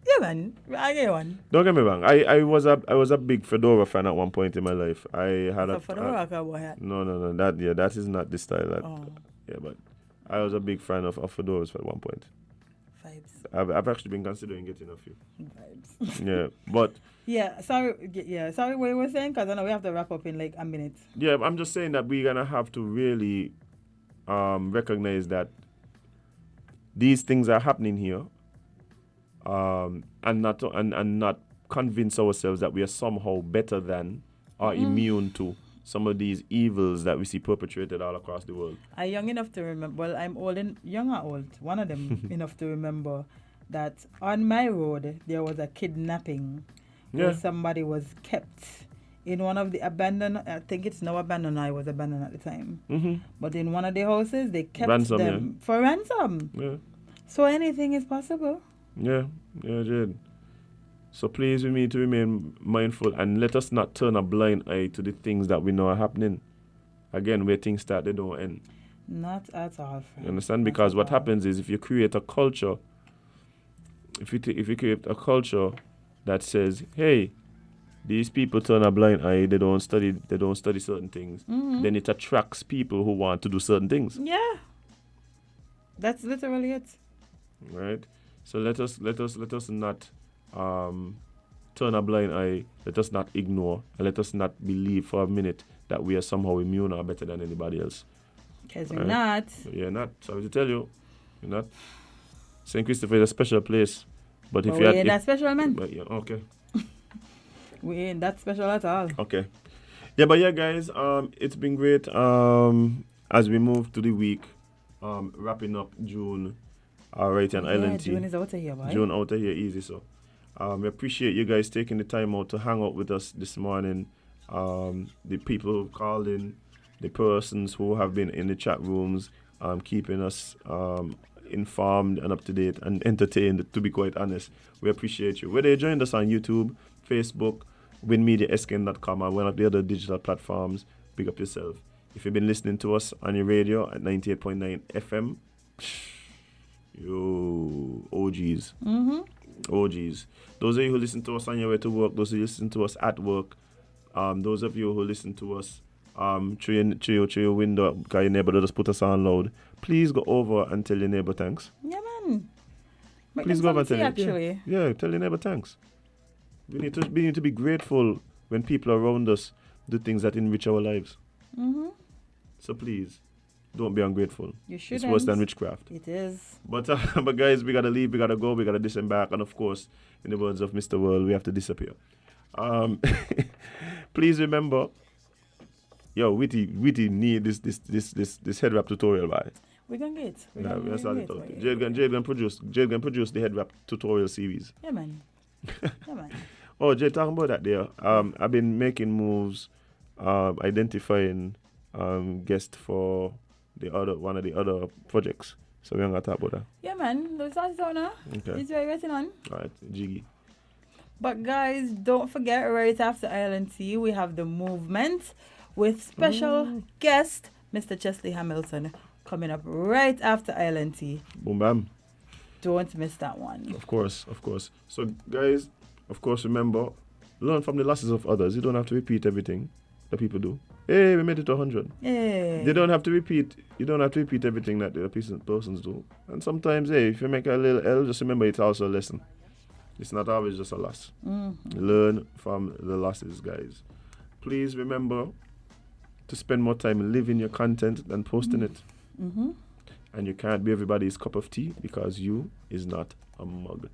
Yeah, man. I get one. Don't get me wrong. I was a big Fedora fan at one point in my life. I had Fedora cowboy hat. No. That is not the style. Yeah, but I was a big fan of Fedoras at one point. Vibes. I've actually been considering getting a few. Vibes. Yeah, but. Sorry what you were saying, because I know we have to wrap up in like a minute. Yeah, I'm just saying that we're gonna have to really recognize that these things are happening here, and not convince ourselves that we are somehow better than or immune to some of these evils that we see perpetrated all across the world. I'm young enough to remember. Well, I'm young or old. One of them enough to remember that on my road there was a kidnapping. Where somebody was kept in one of the abandoned, I think it's now abandoned, I was abandoned at the time. Mm-hmm. But in one of the houses, they kept them for ransom. Yeah. So anything is possible. Yeah, Jade. So please, we need to remain mindful and let us not turn a blind eye to the things that we know are happening. Again, where things start, they don't end. Not at all, friend. You understand? Because what happens is if you create a culture, if you create a culture that says, hey, these people turn a blind eye, they don't study certain things, then it attracts people who want to do certain things. Yeah. That's literally it. Right? So let us not turn a blind eye, let us not ignore, and let us not believe for a minute that we are somehow immune or better than anybody else. Because we're not. You're not. Sorry to tell you, you're not. St. Christopher is a special place. But if we ain't that special, man. But yeah, okay. We ain't that special at all. Okay. Yeah, but yeah, guys, it's been great. As we move to the week, wrapping up June, right, and Island Tea. June is out of here, boy. June out of here, easy, so. We appreciate you guys taking the time out to hang out with us this morning. The people who called in, the persons who have been in the chat rooms, keeping us informed and up to date and entertained, to be quite honest. We appreciate you. Whether you joined us on YouTube, Facebook, winmediaskin.com, or one of the other digital platforms, big up yourself. If you've been listening to us on your radio at 98.9 FM, yo, OGs. OGs. Those of you who listen to us on your way to work, those who listen to us at work, those of you who listen to us through your window, because your neighbor just put us on loud, please go over and tell your neighbor thanks. Yeah, man. Please go over and tell him. Yeah, tell your neighbor thanks. We need to be grateful when people around us do things that enrich our lives. So please, don't be ungrateful. You shouldn't. It's worse than witchcraft. It is. But guys, we gotta leave, we gotta go, we gotta disembark, and of course, in the words of Mr. World, we have to disappear. Please remember, Witty need this head wrap tutorial, by. We're gonna get it. We're gonna start it out. Jade can produce the head wrap tutorial series. Yeah, man. Yeah, man. Oh, Jade, talking about that there. I've been making moves, identifying guests for one of the other projects. So we're gonna talk about that. Yeah, man. Those are now. Okay. It's very waiting on. All right, Jiggy. But guys, don't forget, right after ILNT, we have the movement with special guest, Mr. Chesley Hamilton, coming up right after ILNT. Boom, bam. Don't miss that one. Of course. So, guys, of course, remember, learn from the losses of others. You don't have to repeat everything that people do. Hey, we made it to 100. Hey. You don't have to repeat everything that the persons do. And sometimes, hey, if you make a little L, just remember it's also a lesson. It's not always just a loss. Learn from the losses, guys. Please remember to spend more time living your content than posting it. And you can't be everybody's cup of tea because you is not a mug.